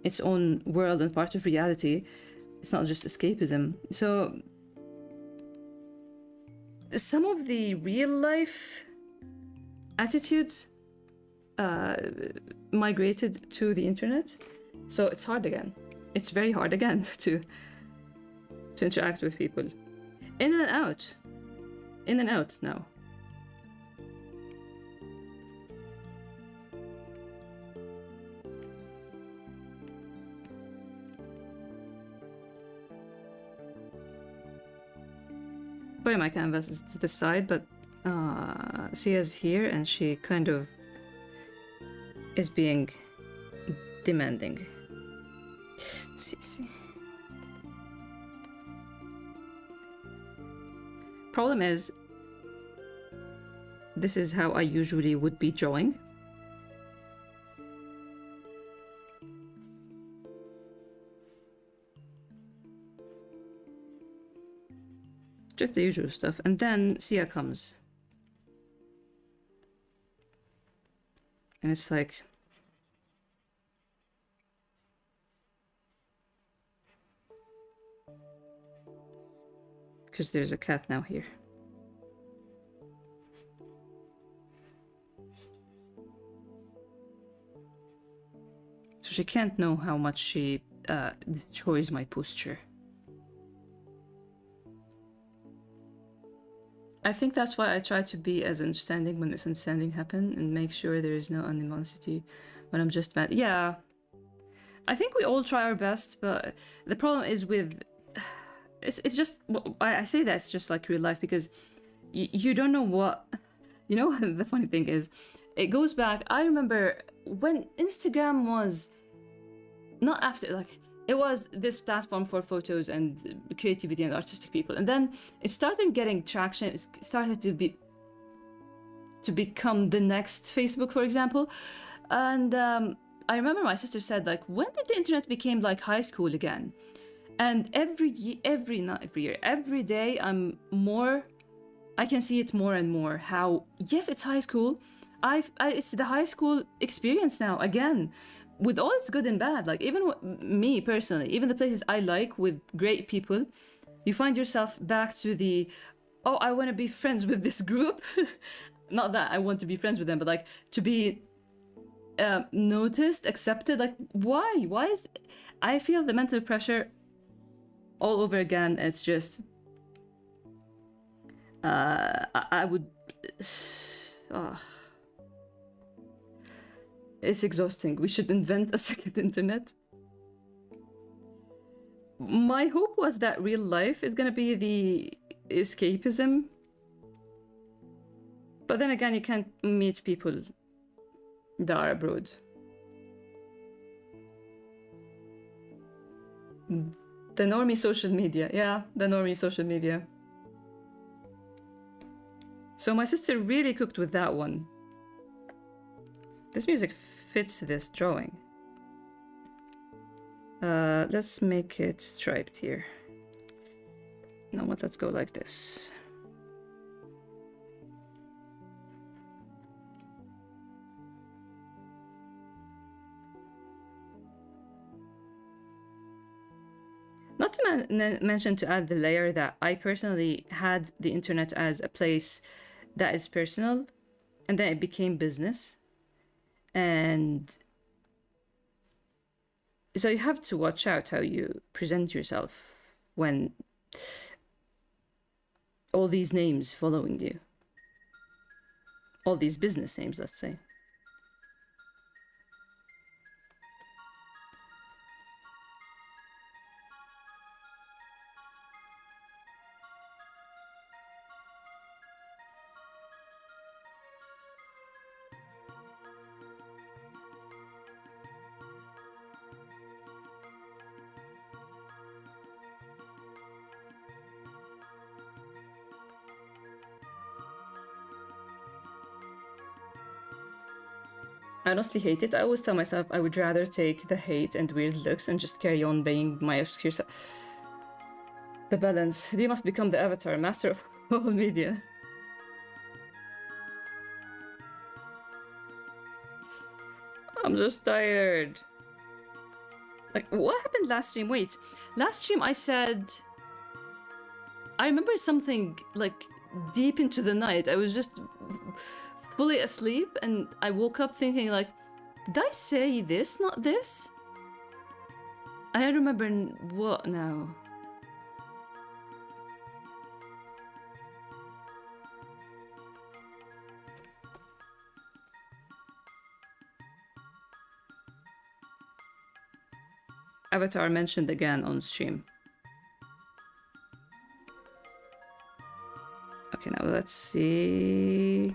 its own world and part of reality. It's not just escapism. So some of the real life attitudes migrated to the internet. So it's hard again. It's very hard again to interact with people. In and out. In and out now. Sorry, my canvas is to the side, but Sia's here and she kind of is being demanding. See. Problem is, this is how I usually would be drawing. Just the usual stuff. And then Sia comes. And it's like... because there's a cat now here. So she can't know how much she destroys my posture. I think that's why I try to be as understanding when misunderstanding happen and make sure there is no animosity when I'm just mad. Yeah, I think we all try our best, but the problem is with... It's just... I say that it's just like real life because you don't know what... You know, the funny thing is, it goes back... I remember when Instagram was... Not after, like... It was this platform for photos and creativity and artistic people. And then it started getting traction. It started to become the next Facebook, for example. And I remember my sister said, like, when did the internet became like high school again? And every day I can see it more and more how, yes, it's high school. It's the high school experience now again. With all its good and bad, like even me personally, even the places I like with great people, you find yourself back to the, oh, I want to be friends with this group. Not that I want to be friends with them, but like to be noticed, accepted. Like why? Why is... I feel the mental pressure all over again. It's just, I would... It's exhausting. We should invent a second internet. My hope was that real life is gonna be the escapism. But then again, you can't meet people that are abroad. The normie social media. Yeah, the normie social media. So my sister really cooked with that one. This music fits this drawing. Let's make it striped here. No, what? Let's go like this. Not to mention to add the layer that I personally had the internet as a place that is personal, and then it became business. And so you have to watch out how you present yourself when all these names following you, all these business names, let's say. I honestly hate it. I always tell myself I would rather take the hate and weird looks and just carry on being my excuse. The balance. They must become the avatar, master of all media. I'm just tired. Like, what happened last stream? Wait, last stream I said... I remember something, like, deep into the night. I was just fully asleep, and I woke up thinking, like, did I say this, not this? And I remember what now? Avatar mentioned again on stream. Okay, now let's see.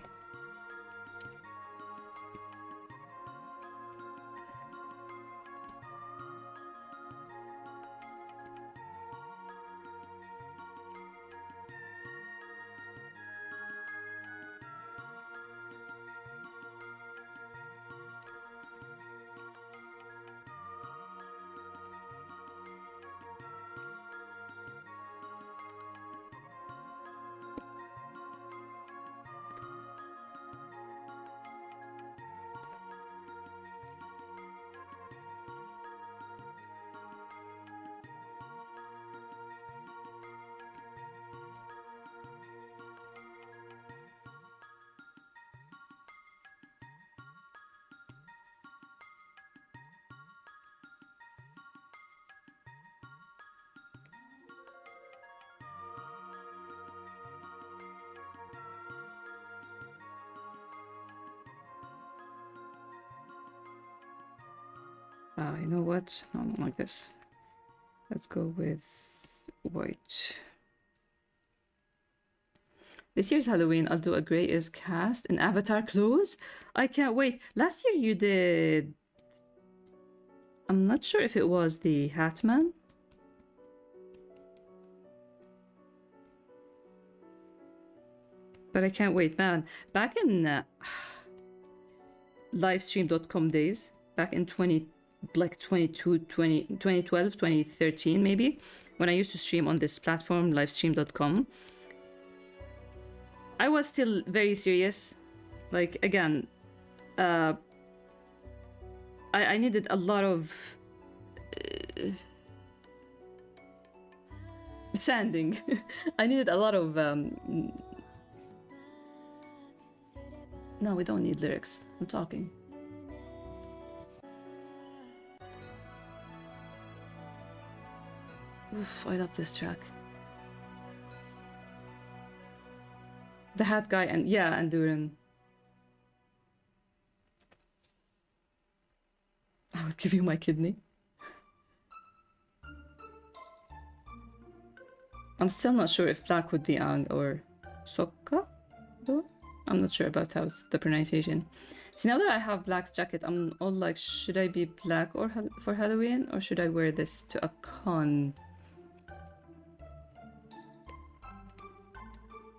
You know what? No, not like this. Let's go with white. This year's Halloween, I'll do a Grey is cast in Avatar clothes. I can't wait. Last year you did... I'm not sure if it was the Hat Man. But I can't wait, man. Back in livestream.com days, back in 2012, 2013 maybe, when I used to stream on this platform, livestream.com, I was still very serious. Like, again, I needed a lot of sanding. I needed a lot of... No, we don't need lyrics. I'm talking. Oof, I love this track. The Hat Guy and yeah, and Duran. I would give you my kidney. I'm still not sure if black would be Ang or Sokka, though. I'm not sure about how the pronunciation. See, now that I have black's jacket, I'm all like, should I be black or for Halloween, or should I wear this to a con?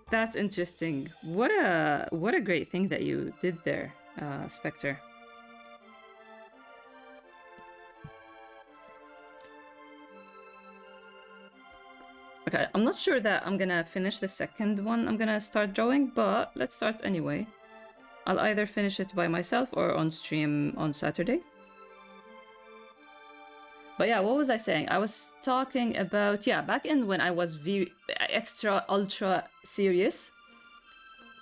That's interesting. What a great thing that you did there, Spectre. Okay, I'm not sure that I'm gonna finish the second one I'm gonna start drawing, but let's start anyway. I'll either finish it by myself or on stream on Saturday. But yeah, what was I saying? I was talking about, yeah, back in when I was extra ultra serious,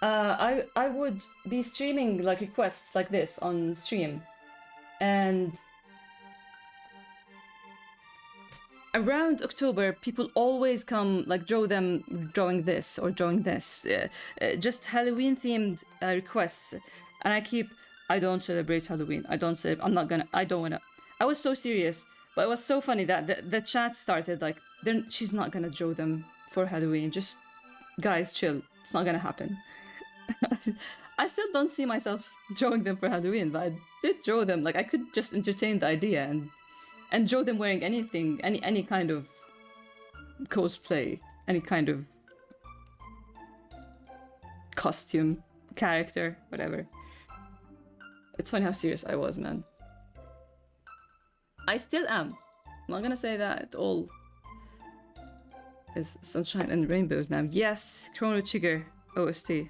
I would be streaming like requests like this on stream, and around October, people always come like drawing this or drawing this, just Halloween themed requests, and I don't celebrate Halloween. I don't wanna. I was so serious, but it was so funny that the chat started like, she's not gonna draw them for Halloween. Just guys, chill. It's not gonna happen. I still don't see myself drawing them for Halloween, but I did draw them. Like I could just entertain the idea and draw them wearing anything, any kind of cosplay, any kind of costume, character, whatever. It's funny how serious I was, man. I still am. I'm not gonna say that it all is sunshine and rainbows now. Yes, Chrono Trigger OST.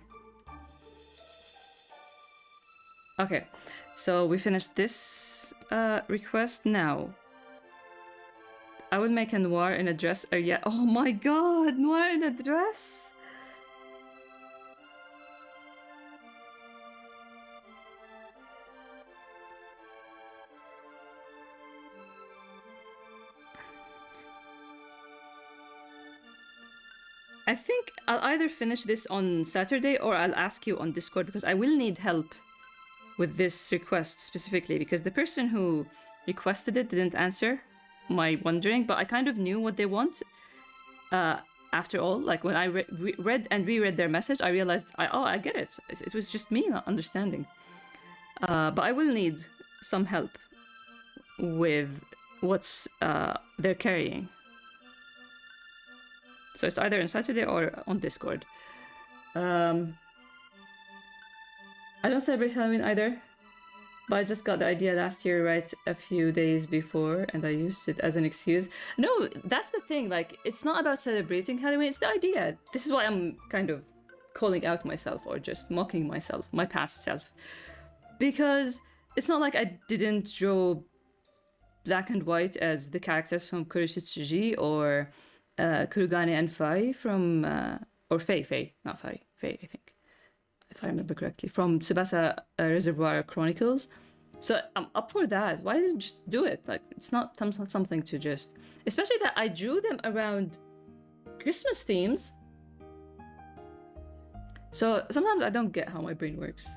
Okay, so we finished this request now. I will make a Noir in a dress. Yeah. Oh my god, Noir in a dress? I think I'll either finish this on Saturday or I'll ask you on Discord, because I will need help with this request specifically, because the person who requested it didn't answer my wondering, but I kind of knew what they want. After all, like when I read and reread their message, I realized, I get it. It was just me not understanding. But I will need some help with what's they're carrying. So it's either on Saturday or on Discord. I don't celebrate Halloween either, but I just got the idea last year, right, a few days before, and I used it as an excuse. No, that's the thing, like, it's not about celebrating Halloween, it's the idea. This is why I'm kind of calling out myself, or just mocking myself, my past self. Because it's not like I didn't draw black and white as the characters from Kurishitsuji, or Kurugane and Fai from, or Fei, not Fai, I think, if I remember correctly, from Tsubasa Reservoir Chronicles. So I'm up for that. Why didn't you just do it? Like, it's not something to just... Especially that I drew them around Christmas themes. So sometimes I don't get how my brain works.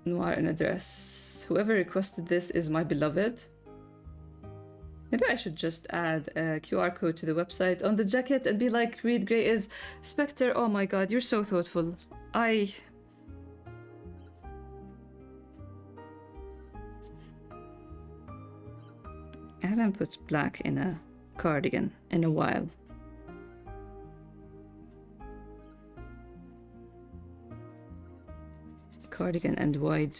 Noir in a dress. Whoever requested this is my beloved. Maybe I should just add a QR code to the website on the jacket and be like, Reed Gray is Spectre. Oh my god, you're so thoughtful. I haven't put black in a cardigan in a while. Cardigan and wide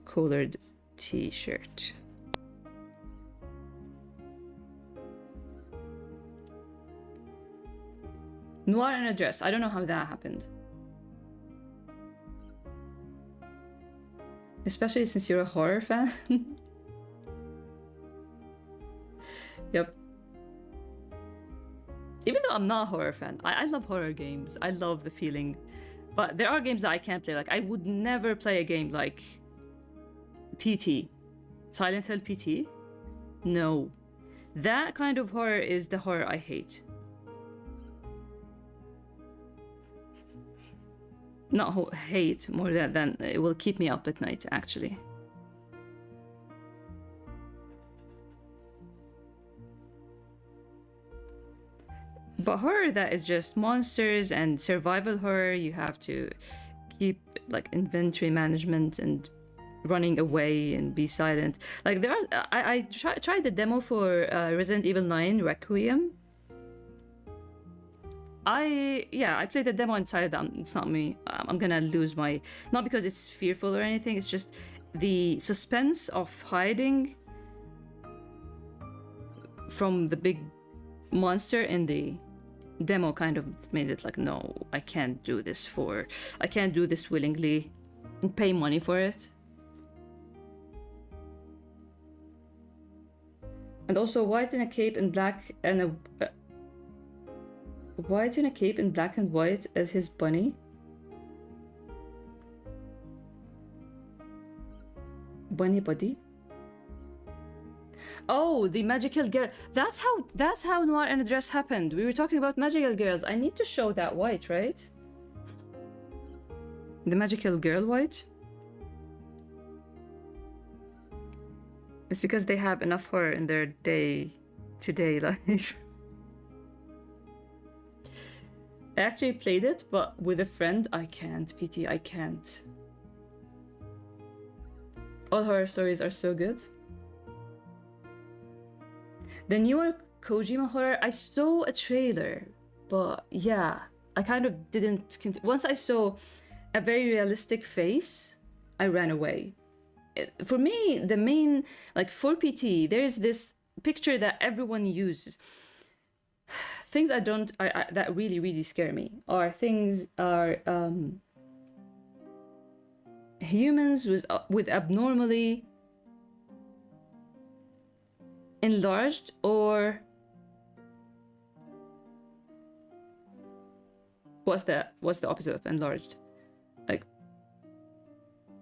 collared t-shirt. Noir in a dress. I don't know how that happened. Especially since you're a horror fan. Yep. Even though I'm not a horror fan, I love horror games. I love the feeling. But there are games that I can't play. Like, I would never play a game like PT. Silent Hill PT? No. That kind of horror is the horror I hate. Not hate, more than it will keep me up at night, actually. But horror that is just monsters and survival horror, you have to keep like inventory management and running away and be silent. Like there are, I tried the demo for Resident Evil 9 Requiem. I played the demo and decided that it's not me. I'm gonna lose my... Not because it's fearful or anything, it's just the suspense of hiding from the big monster in the demo kind of made it like, no, I can't do this willingly and pay money for it. And also white in a cape and black and white in a cape in black and white as his bunny. Bunny buddy. Oh, the magical girl. That's how Noir in a Dress happened. We were talking about magical girls. I need to show that white, right? The magical girl white. It's because they have enough horror in their day-to-day life. I actually played it, but with a friend, I can't, PT, I can't. All horror stories are so good. The newer Kojima horror, I saw a trailer, but yeah, I kind of didn't. Once I saw a very realistic face, I ran away. For me, the main, like for PT, there's this picture that everyone uses. Things that really scare me are humans with abnormally enlarged or what's the opposite of enlarged? Like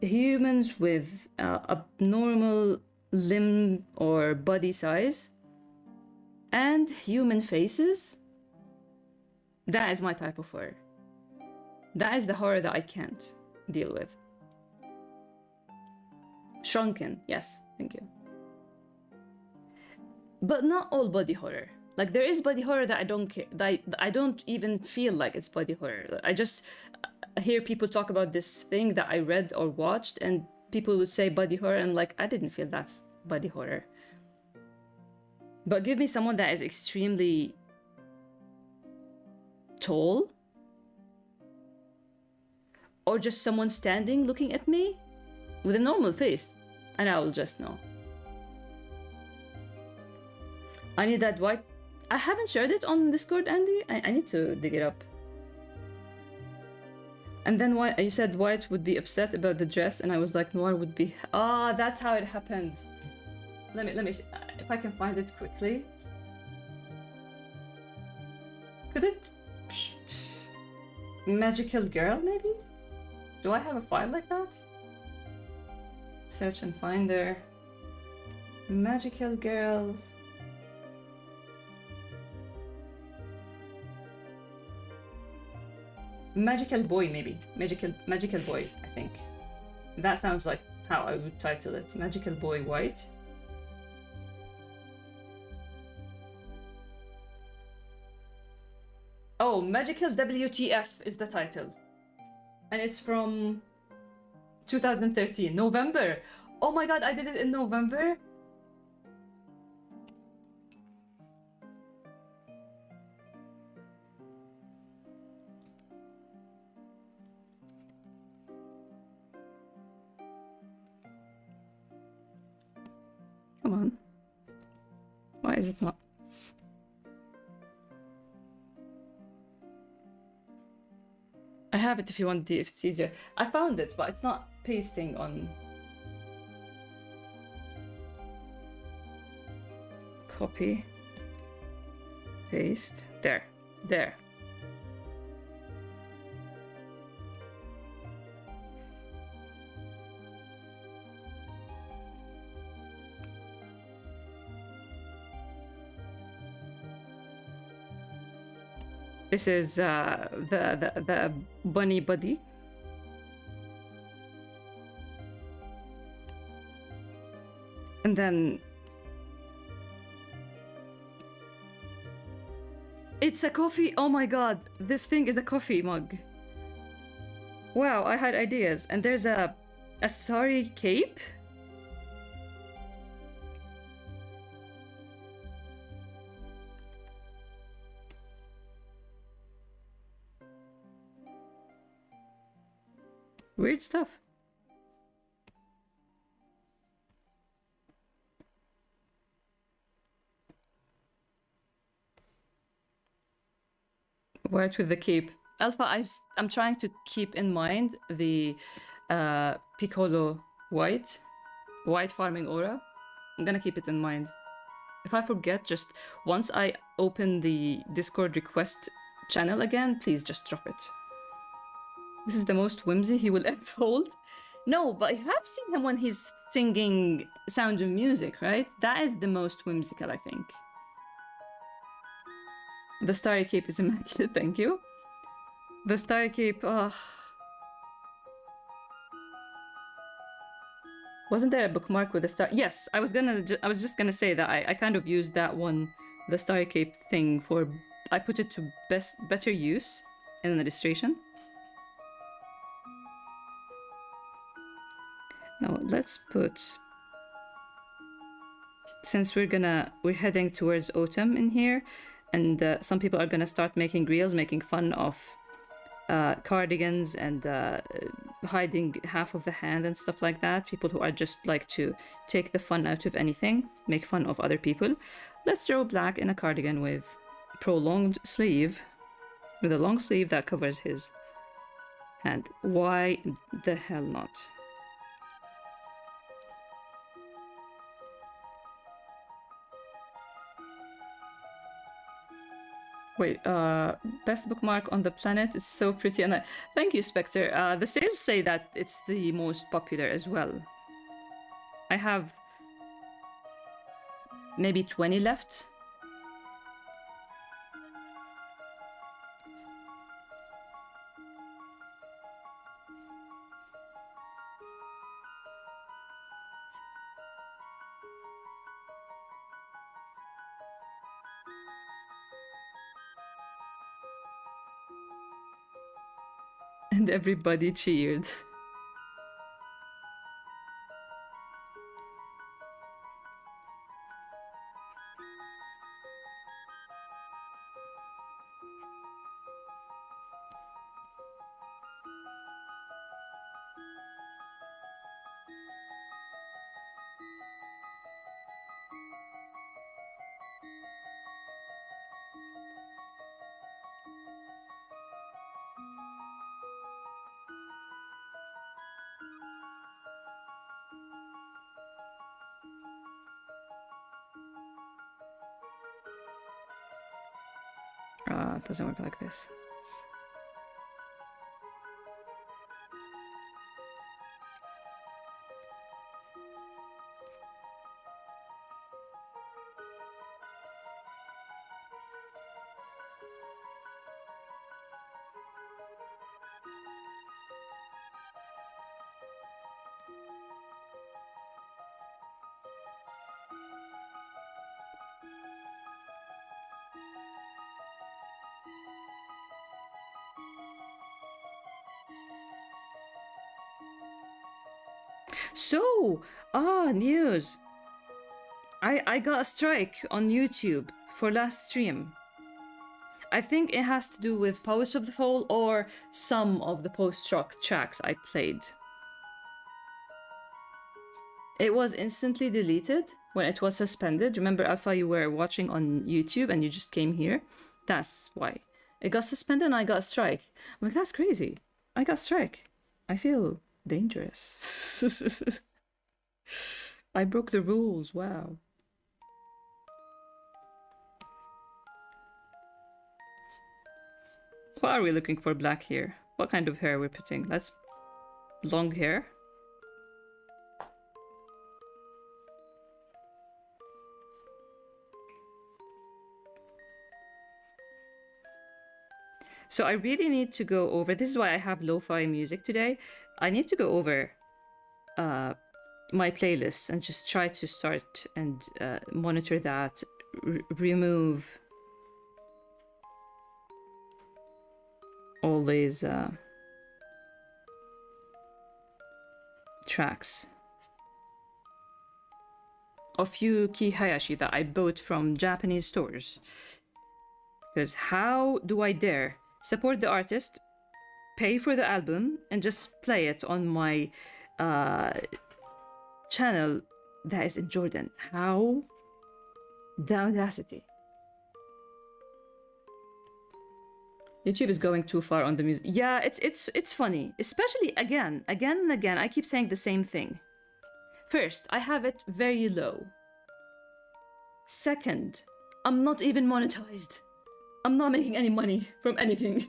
humans with abnormal limb or body size and human faces. That is my type of horror. That is the horror that I can't deal with. Shrunken, yes, thank you. But not all body horror. Like there is body horror that I don't care. That I don't even feel like it's body horror. I just hear people talk about this thing that I read or watched, and people would say body horror, and like I didn't feel that's body horror. But give me someone that is extremely tall, or just someone standing looking at me with a normal face, and I will just know. I need that white. I haven't shared it on Discord, Andy. I need to dig it up. And then why you said White would be upset about the dress, and I was like, Noir would be. Ah, that's how it happened. Let me if I can find it quickly. Could it? Magical girl, maybe? Do I have a file like that? Search and finder. Magical girl. Magical boy, maybe. Magical boy, I think. That sounds like how I would title it. Magical boy white. Oh, Magical WTF is the title. And it's from 2013, November. Oh my god, I did it in November? Come on. Why is it not? I have it if you want, if it's easier. I found it, but it's not pasting on. Copy. Paste. There. There. This is the bunny buddy. And then it's a coffee. Oh my god, this thing is a coffee mug. Wow, I had ideas. And there's a sari cape. Weird stuff. White with the cape. Alpha, I'm trying to keep in mind the Piccolo white farming aura. I'm gonna keep it in mind. If I forget, just once I open the Discord request channel again, please just drop it. This is the most whimsy he will ever hold. No, but you have seen him when he's singing Sound of Music, right? That is the most whimsical, I think. The Starry Cape is immaculate, thank you. The Starry Cape, wasn't there a bookmark with a star? Yes, I was just gonna say that I kind of used that one, the Starry Cape thing for, I put it to better use in an illustration. Now let's put, since we're heading towards autumn in here, and some people are gonna start making reels, making fun of cardigans and hiding half of the hand and stuff like that. People who are just like to take the fun out of anything, make fun of other people. Let's throw black in a cardigan with prolonged sleeve, with a long sleeve that covers his hand. Why the hell not? Wait, best bookmark on the planet is so pretty, and thank you, Spectre. The sales say that it's the most popular as well. I have maybe 20 left. And everybody cheered. It doesn't work like this. So, news. I got a strike on YouTube for last stream. I think it has to do with Poets of the Fall or some of the post-rock tracks I played. It was instantly deleted when it was suspended. Remember, Alpha, you were watching on YouTube and you just came here? That's why. It got suspended and I got a strike. I'm like, that's crazy. I got a strike. I feel dangerous. I broke the rules, wow. What are we looking for black here? What kind of hair we're putting? That's long hair. So I really need to go over, this is why I have lo-fi music today. I need to go over my playlists and just try to start and monitor that, remove all these tracks of Yuki Hayashi that I bought from Japanese stores. Because how do I dare support the artist, pay for the album, and just play it on my channel that is in Jordan? How? The audacity. YouTube is going too far on the music. Yeah, it's funny, especially again and again. I keep saying the same thing. First, I have it very low. Second, I'm not even monetized. I'm not making any money from anything.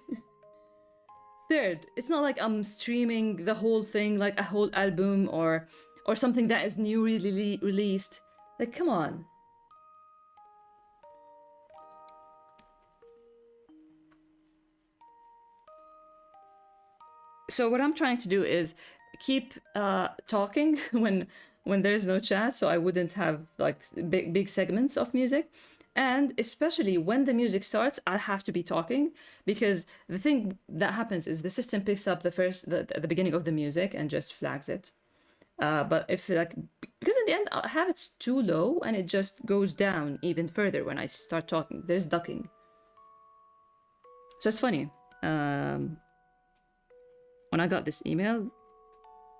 Third, it's not like I'm streaming the whole thing, like a whole album or something that is newly released. Like, come on. So what I'm trying to do is keep talking when there's no chat, so I wouldn't have like big segments of music. And especially when the music starts, I have to be talking, because the thing that happens is the system picks up the beginning of the music and just flags it. But if like, because in the end I have it too low and it just goes down even further when I start talking. There's ducking. So it's funny. When I got this email,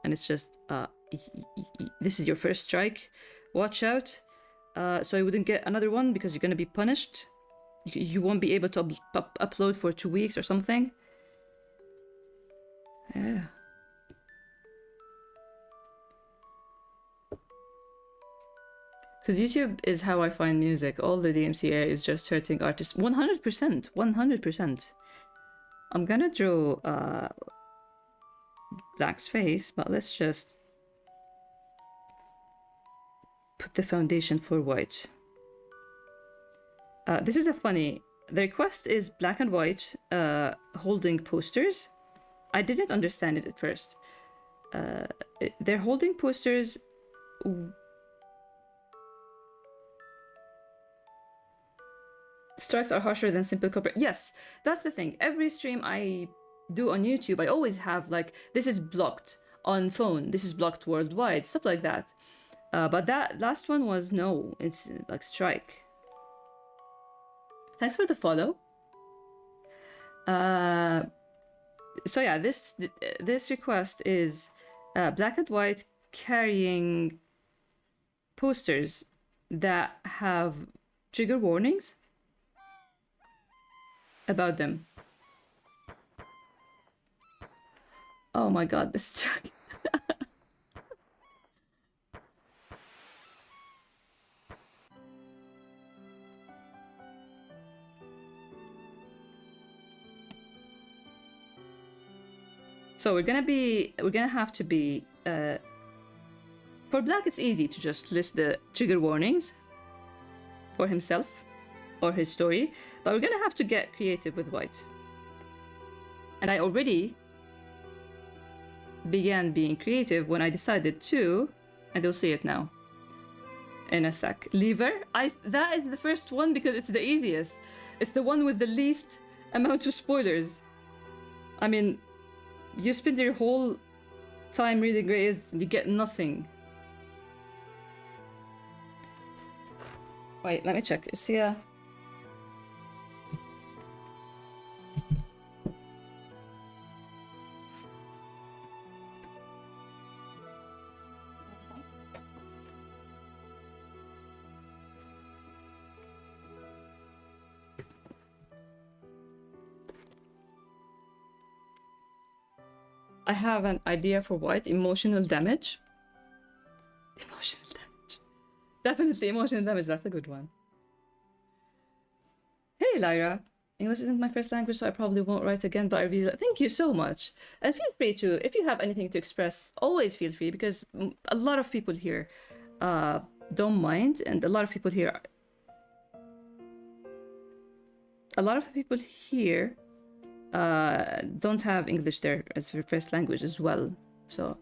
and it's just, this is your first strike, watch out. So I wouldn't get another one because you're gonna be punished. You won't be able to upload for 2 weeks or something. Yeah. Because YouTube is how I find music. All the DMCA is just hurting artists. 100%. 100%. I'm gonna draw Black's face, but let's just put the foundation for white. This is a funny... The request is black and white holding posters. I didn't understand it at first. They're holding posters... Strikes are harsher than simple copyright. Yes, that's the thing. Every stream I do on YouTube, I always have like, this is blocked on phone, this is blocked worldwide, stuff like that. But that last one was no, it's like strike. Thanks for the follow. So yeah, this request is black and white carrying posters that have trigger warnings about them. Oh my god, this track. So we're gonna have to be for Black it's easy to just list the trigger warnings for himself or his story, but we're gonna have to get creative with White. And I already began being creative when I decided to, and you'll see it now in a sec. Lever, that is the first one because it's the easiest. It's the one with the least amount of spoilers. I mean, you spend your whole time reading Grays, you get nothing. Wait, let me check. Is here? I have an idea for White. Emotional damage. Emotional damage. Definitely emotional damage. That's a good one. Hey, Lyra. English isn't my first language, so I probably won't write again, but I really... Thank you so much. And feel free to, if you have anything to express, always feel free, because a lot of people here don't mind, and a lot of people here... A lot of the people here don't have English there as their first language as well, so...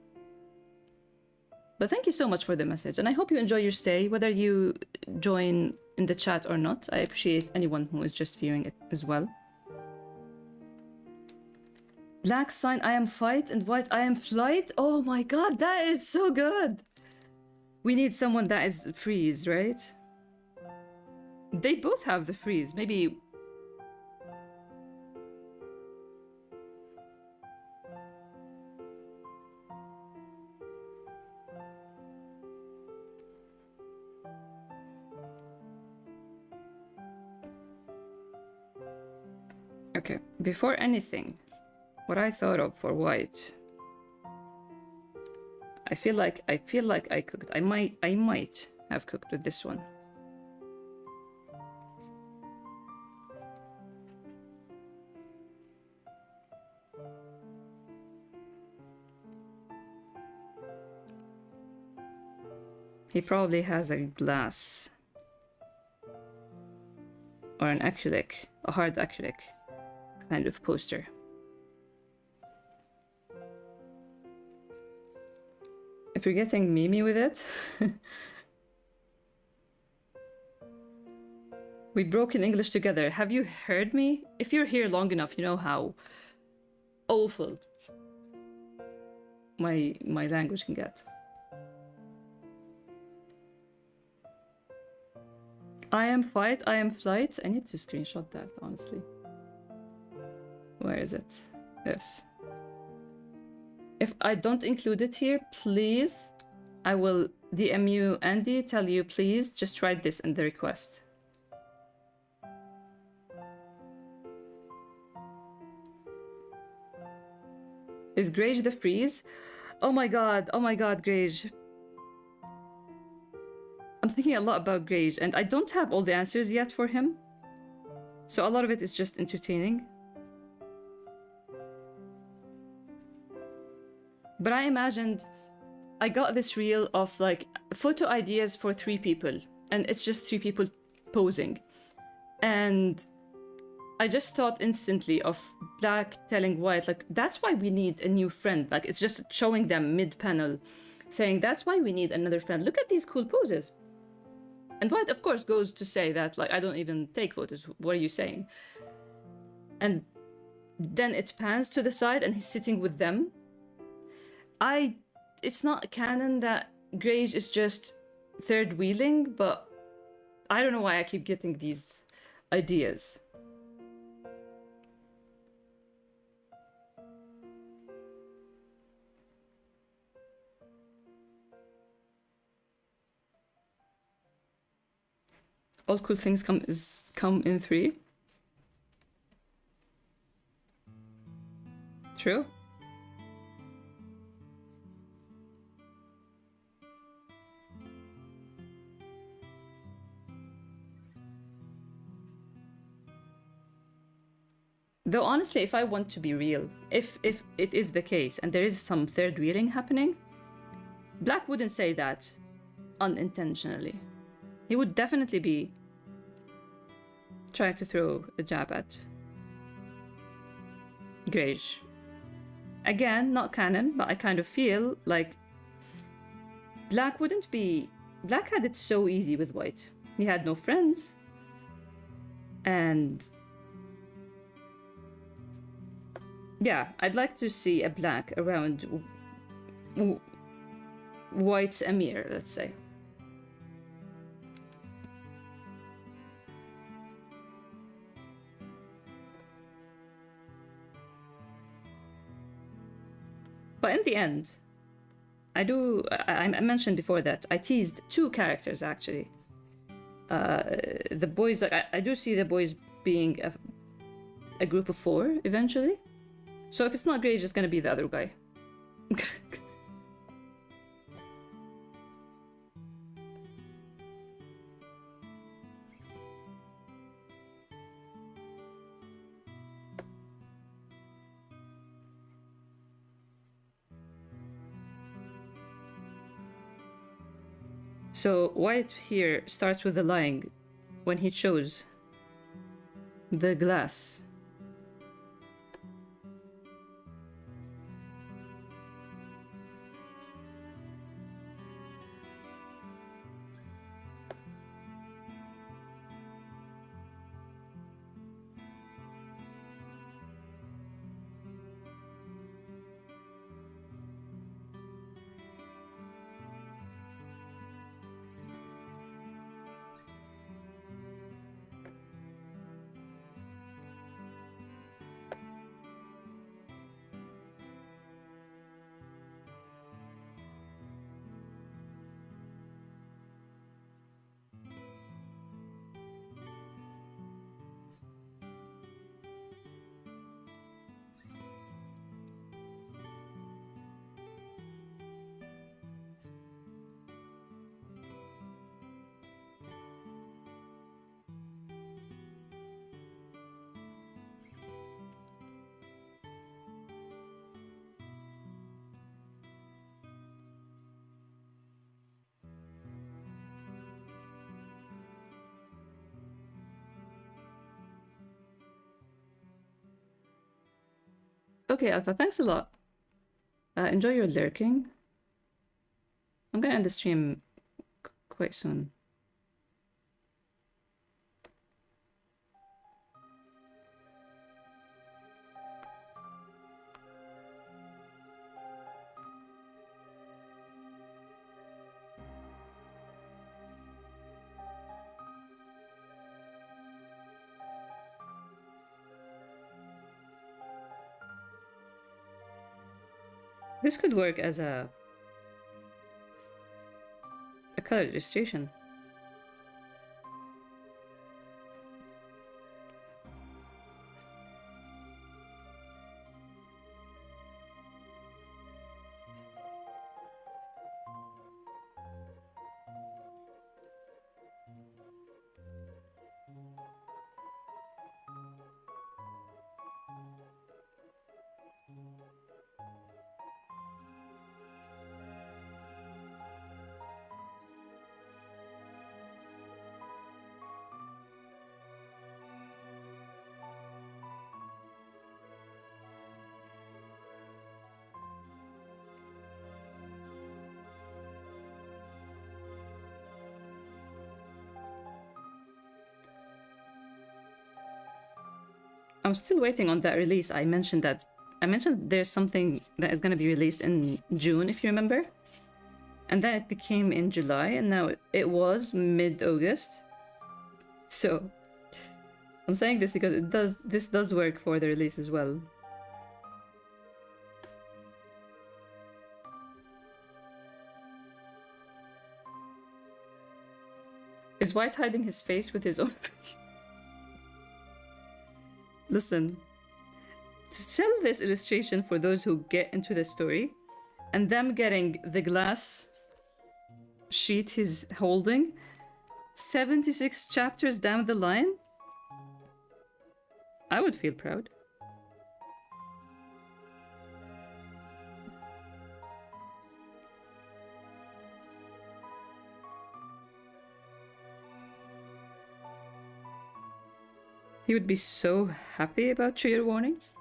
But thank you so much for the message, and I hope you enjoy your stay, whether you join in the chat or not. I appreciate anyone who is just viewing it as well. Black sign, I am fight, and White, I am flight. Oh my god, that is so good! We need someone that is freeze, right? They both have the freeze, maybe... Okay, before anything, what I thought of for white. I feel like I cooked. I might have cooked with this one. He probably has a glass. Or an acrylic, a hard acrylic kind of poster. If you're getting Mimi with it, we broke in English together. Have you heard me? If you're here long enough, you know how awful my language can get. I am fight, I am flight. I need to screenshot that, honestly. Where is it? This. If I don't include it here, please, I will DM you, Andy, tell you, please, just write this in the request. Is Grage the freeze? Oh my god, Grage. I'm thinking a lot about Grage, and I don't have all the answers yet for him. So a lot of it is just entertaining. But I imagined, I got this reel of like photo ideas for 3 people, and it's just 3 people posing. And I just thought instantly of Black telling White, like, that's why we need a new friend. Like, it's just showing them mid-panel, saying, that's why we need another friend. Look at these cool poses. And White, of course, goes to say that, like, I don't even take photos. What are you saying? And then it pans to the side and he's sitting with them. It's not canon that Grage is just third wheeling, but I don't know why I keep getting these ideas. All cool things come in 3. True. Though honestly, if I want to be real, if it is the case and there is some third wheeling happening, Black wouldn't say that unintentionally. He would definitely be trying to throw a jab at Grage. Again, not canon, but I kind of feel like Black wouldn't be... Black had it so easy with White. He had no friends. And... yeah, I'd like to see a Black around White's Amir, let's say. But in the end, I mentioned before that I teased 2 characters, actually. The boys, like, I do see the boys being a group of 4 eventually. So if it's not Grage, it's gonna be the other guy. So White here starts with the lying when he chose the glass. Okay, Alpha, thanks a lot. Enjoy your lurking. I'm gonna end the stream quite soon. This could work as a color illustration. I'm still waiting on that release. I mentioned there's something that is going to be released in June, if you remember. And then it became in July, and now it was mid-August. So I'm saying this because this does work for the release as well. Is White hiding his face with his own face? Listen, to sell this illustration for those who get into the story, and them getting the glass sheet he's holding 76 chapters down the line, I would feel proud. He would be so happy about trigger warnings.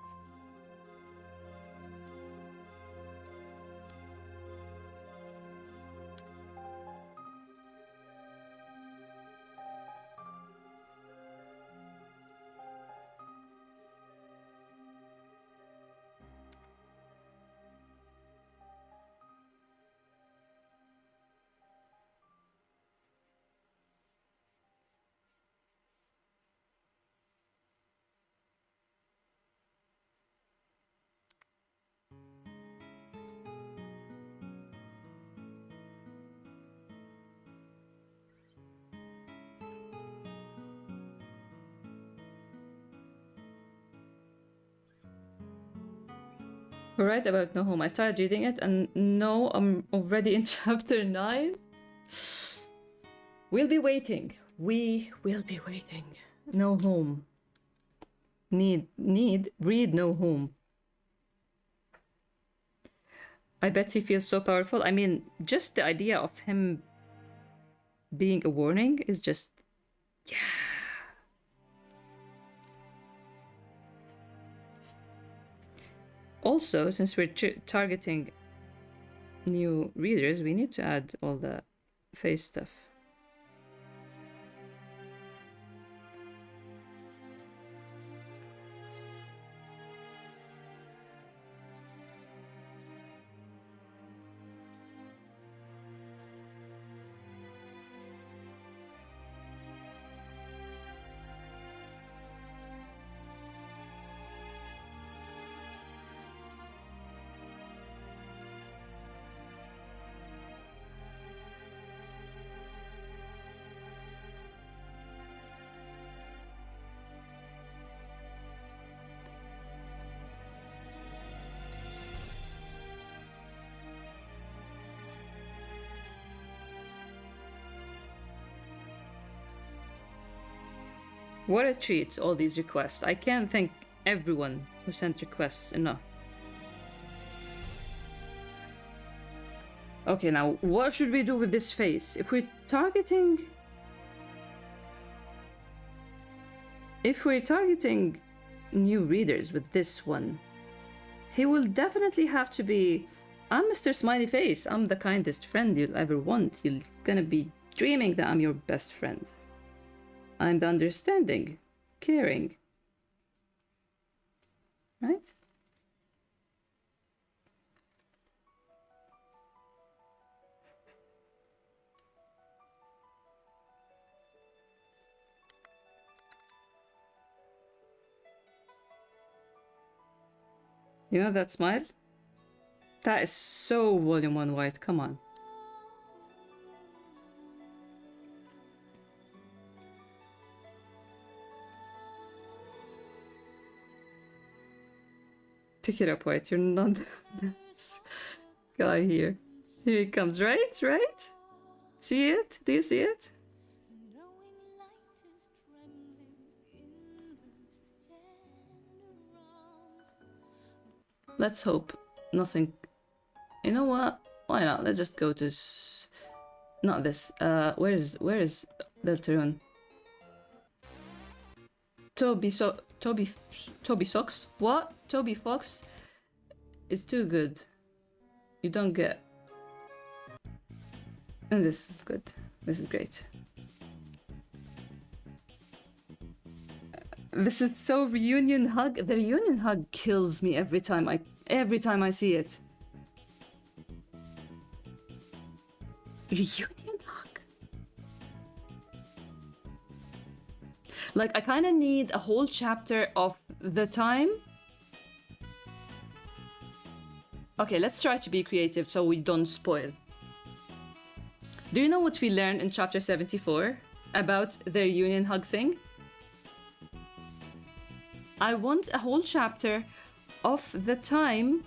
We're right about No Home. I started reading it and no, I'm already in chapter 9. We'll be waiting. We will be waiting. No Home. Read No Home. I bet he feels so powerful. I mean, just the idea of him being a warning is just, yeah. Also, since we're targeting new readers, we need to add all the face stuff. What a treat, all these requests. I can't thank everyone who sent requests enough. Okay, now what should we do with this face? If we're targeting new readers with this one, He will definitely have to be, I'm Mr. Smiley Face. I'm the kindest friend you'll ever want. You're gonna be dreaming that I'm your best friend. I'm the understanding, caring. Right? You know that smile? That is so Volume 1 white, come on. Pick it up, White. You're not this guy here. Here he comes, right? Right? See it? Do you see it? Let's hope nothing. You know what? Why not? Let's just go to. Not this. Where is Deltarune? Toby Fox? What? Toby Fox is too good. You don't get. And this is good. This is great. This is so reunion hug. The reunion hug kills me every time I see it. Reunion hug. Like, I kind of need a whole chapter of the time. Okay, let's try to be creative so we don't spoil. Do you know what we learned in chapter 74 about the reunion hug thing? I want a whole chapter of the time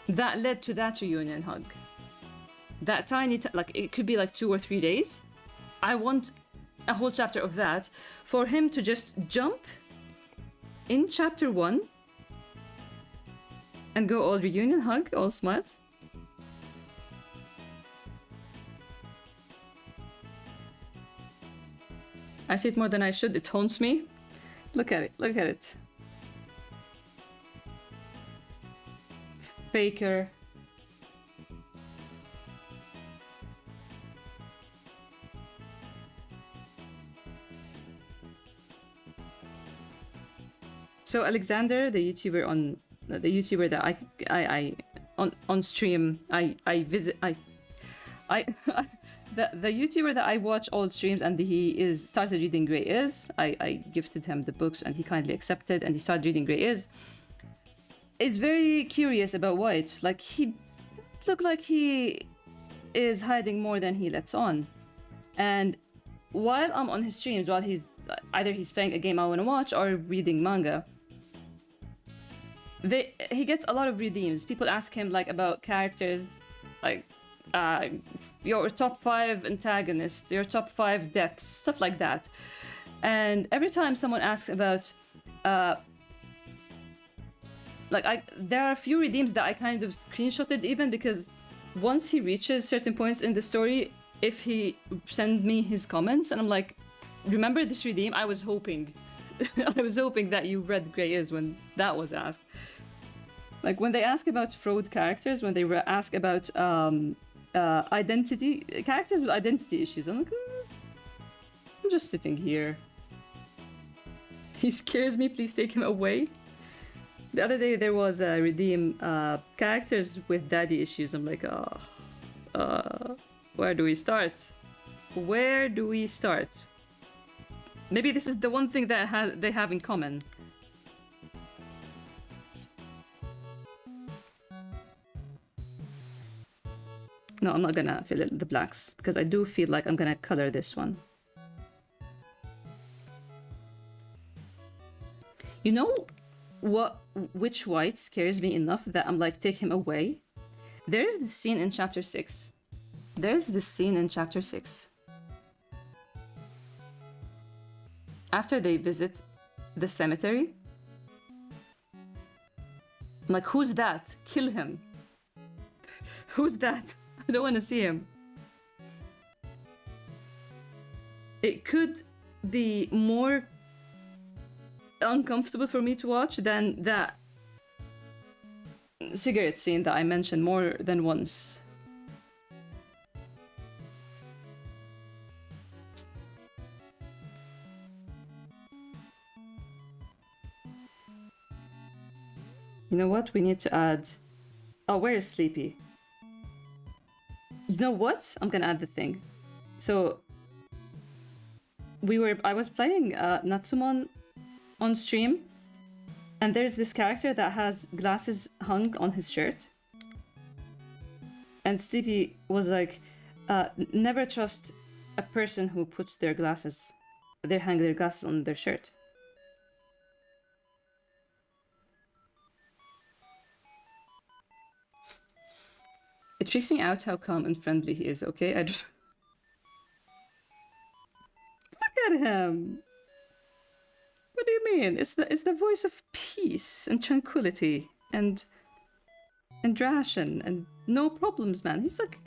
that led to that reunion hug. That tiny, like, it could be like 2 or 3 days. I want a whole chapter of that for him to just jump in chapter 1 and go all reunion hug, all smiles. I see it more than I should. It haunts me. Look at it. Look at it. Faker. So Alexander, the YouTuber that I on stream, the YouTuber that I watch all streams, and he started reading Grey Is. I gifted him the books and he kindly accepted, and he started reading Grey is very curious about White. Like, he looks like he is hiding more than he lets on. And while I'm on his streams, while he's playing a game I want to watch or reading manga, he gets a lot of redeems. People ask him like about characters, like your top 5 antagonists, your top 5 deaths, stuff like that. And every time someone asks about there are a few redeems that I kind of screenshotted, even because once he reaches certain points in the story, if he send me his comments and I'm like, remember this redeem? I was hoping that you read Grey Is when that was asked. Like, when they ask about fraud characters, when they ask about identity characters with identity issues, I'm like, I'm just sitting here. He scares me, please take him away. The other day there was a redeem characters with daddy issues. I'm like, where do we start? Where do we start? Maybe this is the one thing that they have in common. No, I'm not gonna fill in the blacks because I do feel like I'm gonna color this one. You know which white scares me enough that I'm like, take him away? There's this scene in chapter 6. After they visit the cemetery, I'm like, who's that? Kill him. Who's that? I don't want to see him. It could be more uncomfortable for me to watch than that cigarette scene that I mentioned more than once. You know what? We need to add... Oh, where is Sleepy? You know what? I'm gonna add the thing. So... I was playing Natsumon on stream, and there's this character that has glasses hung on his shirt. And Sleepy was like, never trust a person who puts their glasses... They hang their glasses on their shirt. It freaks me out how calm and friendly he is, okay? I just... Look at him! What do you mean? It's the voice of peace and tranquility and ration and no problems, man. He's like...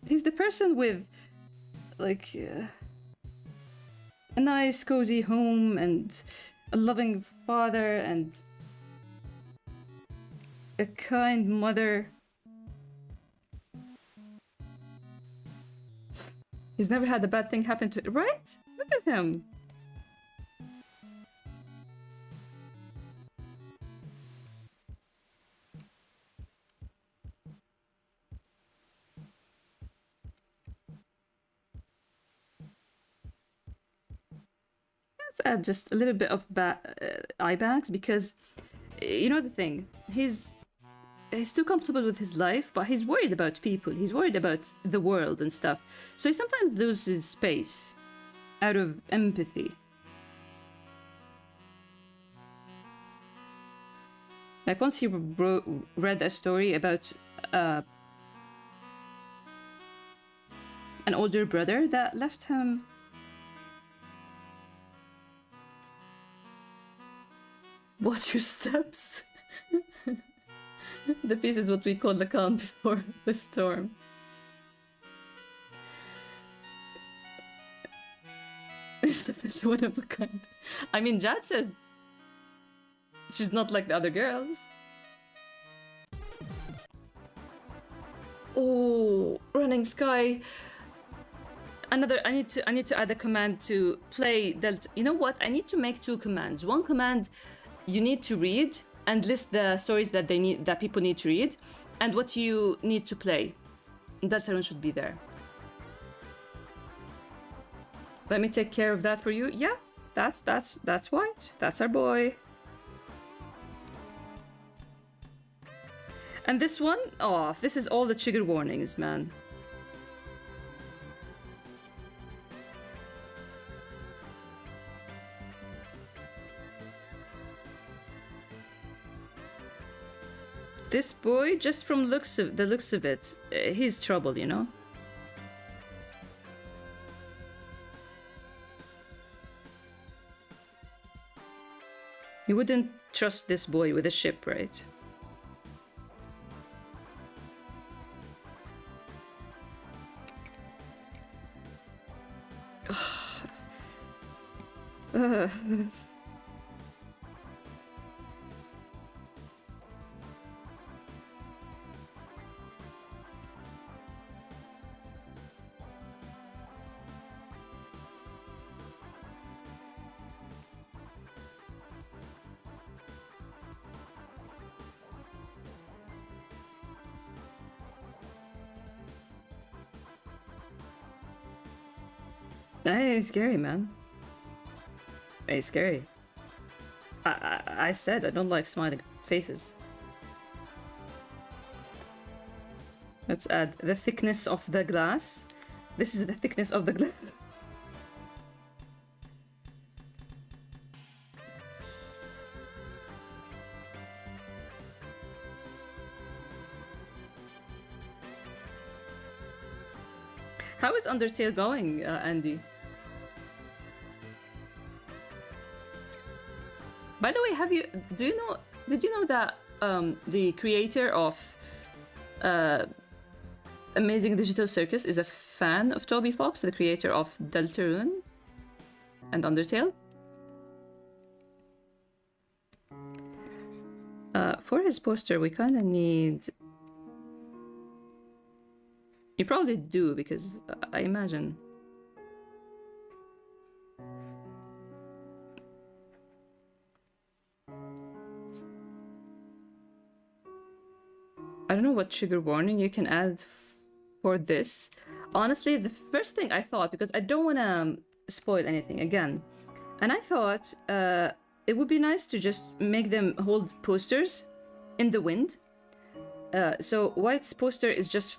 He's the person with, like... a nice, cozy home and a loving father and... a kind mother. He's never had a bad thing happen to... Right? Look at him. Let's add just a little bit of eye bags because, you know the thing, he's too comfortable with his life, but he's worried about people. He's worried about the world and stuff. So he sometimes loses space out of empathy. Like once he read a story about an older brother that left him. Watch your steps. The peace is what we call the calm before the storm. It's the fish one of a kind. I mean, Jad says she's not like the other girls. Oh, running sky. Another. I need to add a command to play Delta. You know what? I need to make two commands. One command, you need to read and list the stories that people need to read, and what you need to play. Deltarune should be there. Let me take care of that for you. Yeah, that's White. That's our boy. And this one, oh, this is all the trigger warnings, man. This boy, just from the looks of it, he's trouble, you know? You wouldn't trust this boy with a ship, right? Hey, scary, man. Hey, scary. I said I don't like smiling faces. Let's add the thickness of the glass. This is the thickness of the glass. How is Undertale going, Andy? By the way, did you know that the creator of Amazing Digital Circus is a fan of Toby Fox, the creator of Deltarune and Undertale? For his poster, we kind of need... You probably do, because I imagine... I don't know what trigger warning you can add for this. Honestly, the first thing I thought, because I don't want to spoil anything again, and I thought it would be nice to just make them hold posters in the wind. So White's poster is just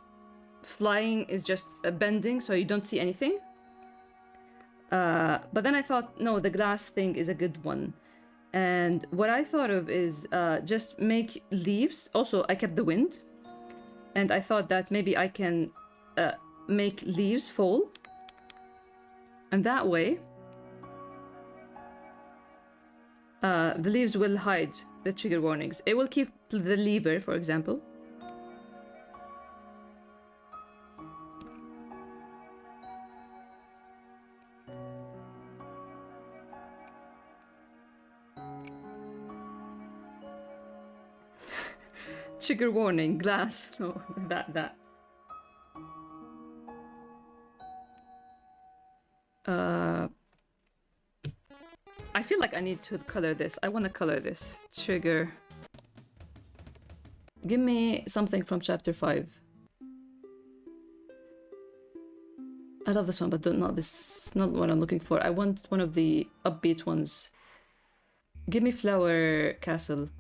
flying, is just bending, so you don't see anything. But then I thought, no, the glass thing is a good one. And what I thought of is just make leaves. Also, I kept the wind. And I thought that maybe I can make leaves fall. And that way, the leaves will hide the trigger warnings. It will keep the lever, for example. Trigger warning, glass. No, that. I feel like I need to color this. I want to color this. Trigger. Give me something from chapter 5. I love this one, but not this. Not what I'm looking for. I want one of the upbeat ones. Give me Flower Castle.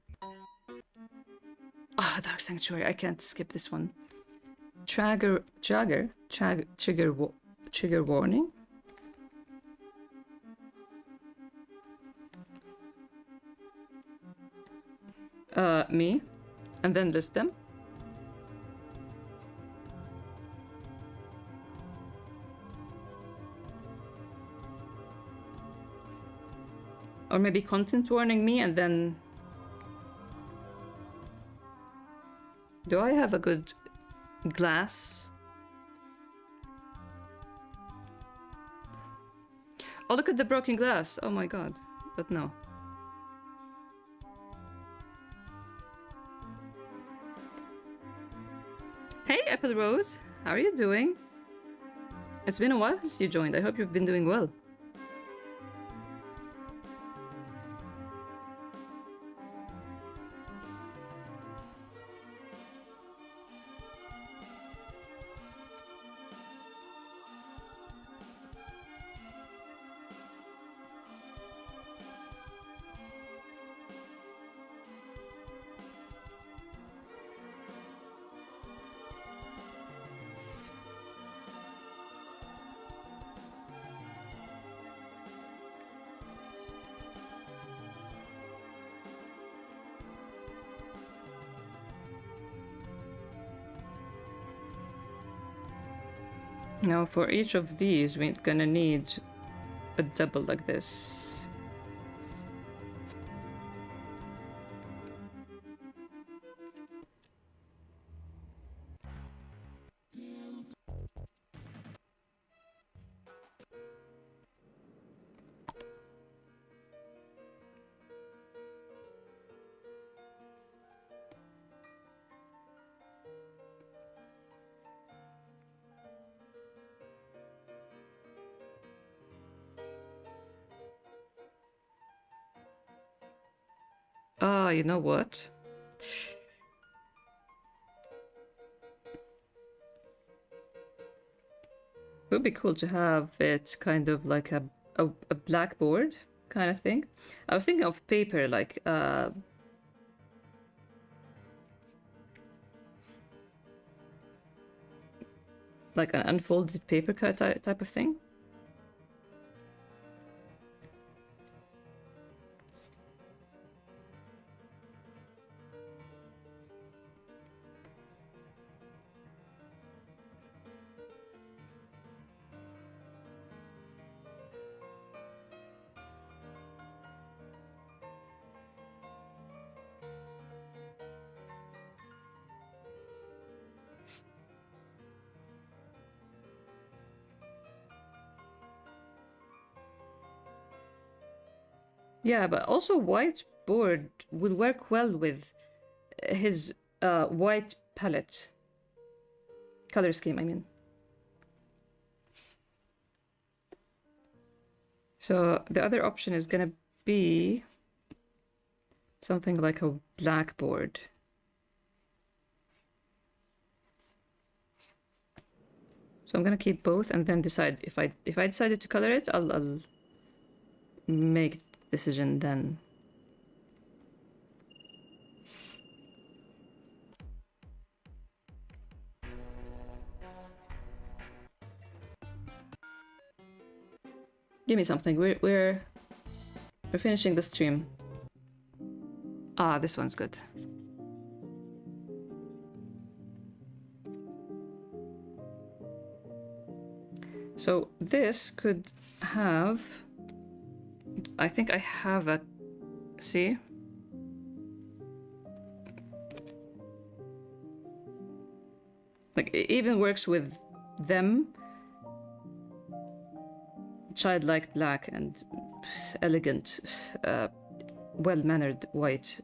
Ah, Dark Sanctuary. I can't skip this one. Trigger warning. Me, and then list them. Or maybe content warning me, and then... Do I have a good glass? Oh, look at the broken glass. Oh my god. But no. Hey, Apple Rose. How are you doing? It's been a while since you joined. I hope you've been doing well. Now for each of these, we're gonna need a double like this. Ah, you know what? It would be cool to have it kind of like a blackboard kind of thing. I was thinking of paper, like an unfolded paper cut type of thing. Yeah, but also whiteboard would work well with his white palette. Color scheme, I mean. So the other option is gonna be something like a blackboard. So I'm gonna keep both and then decide if I decided to color it, I'll make the decision then. Give me something. We're finishing the stream. Ah, this one's good. So this could have, I think I have a, see? Like, it even works with them. Childlike black and elegant, well-mannered white.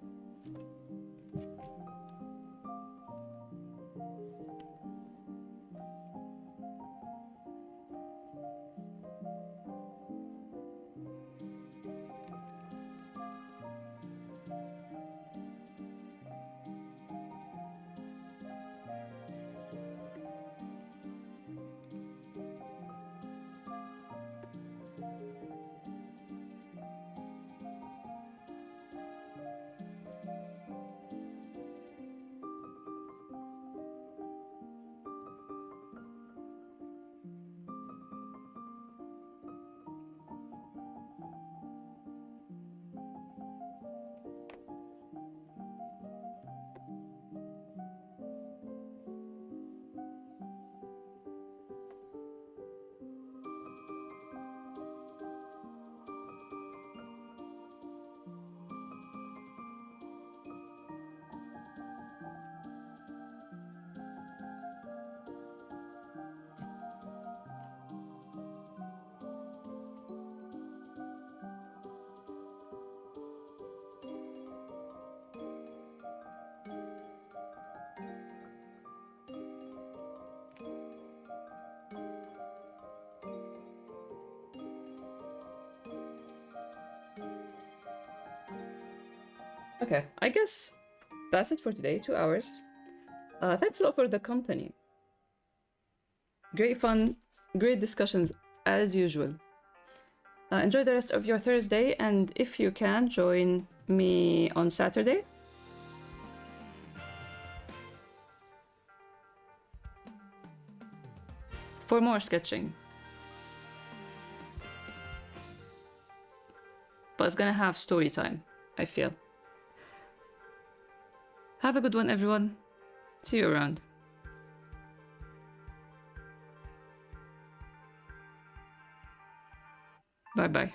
Okay, I guess that's it for today. 2 hours. Thanks a lot for the company. Great fun, great discussions as usual. Enjoy the rest of your Thursday, and if you can, join me on Saturday. For more sketching. But it's gonna have story time, I feel. Have a good one, everyone. See you around. Bye-bye.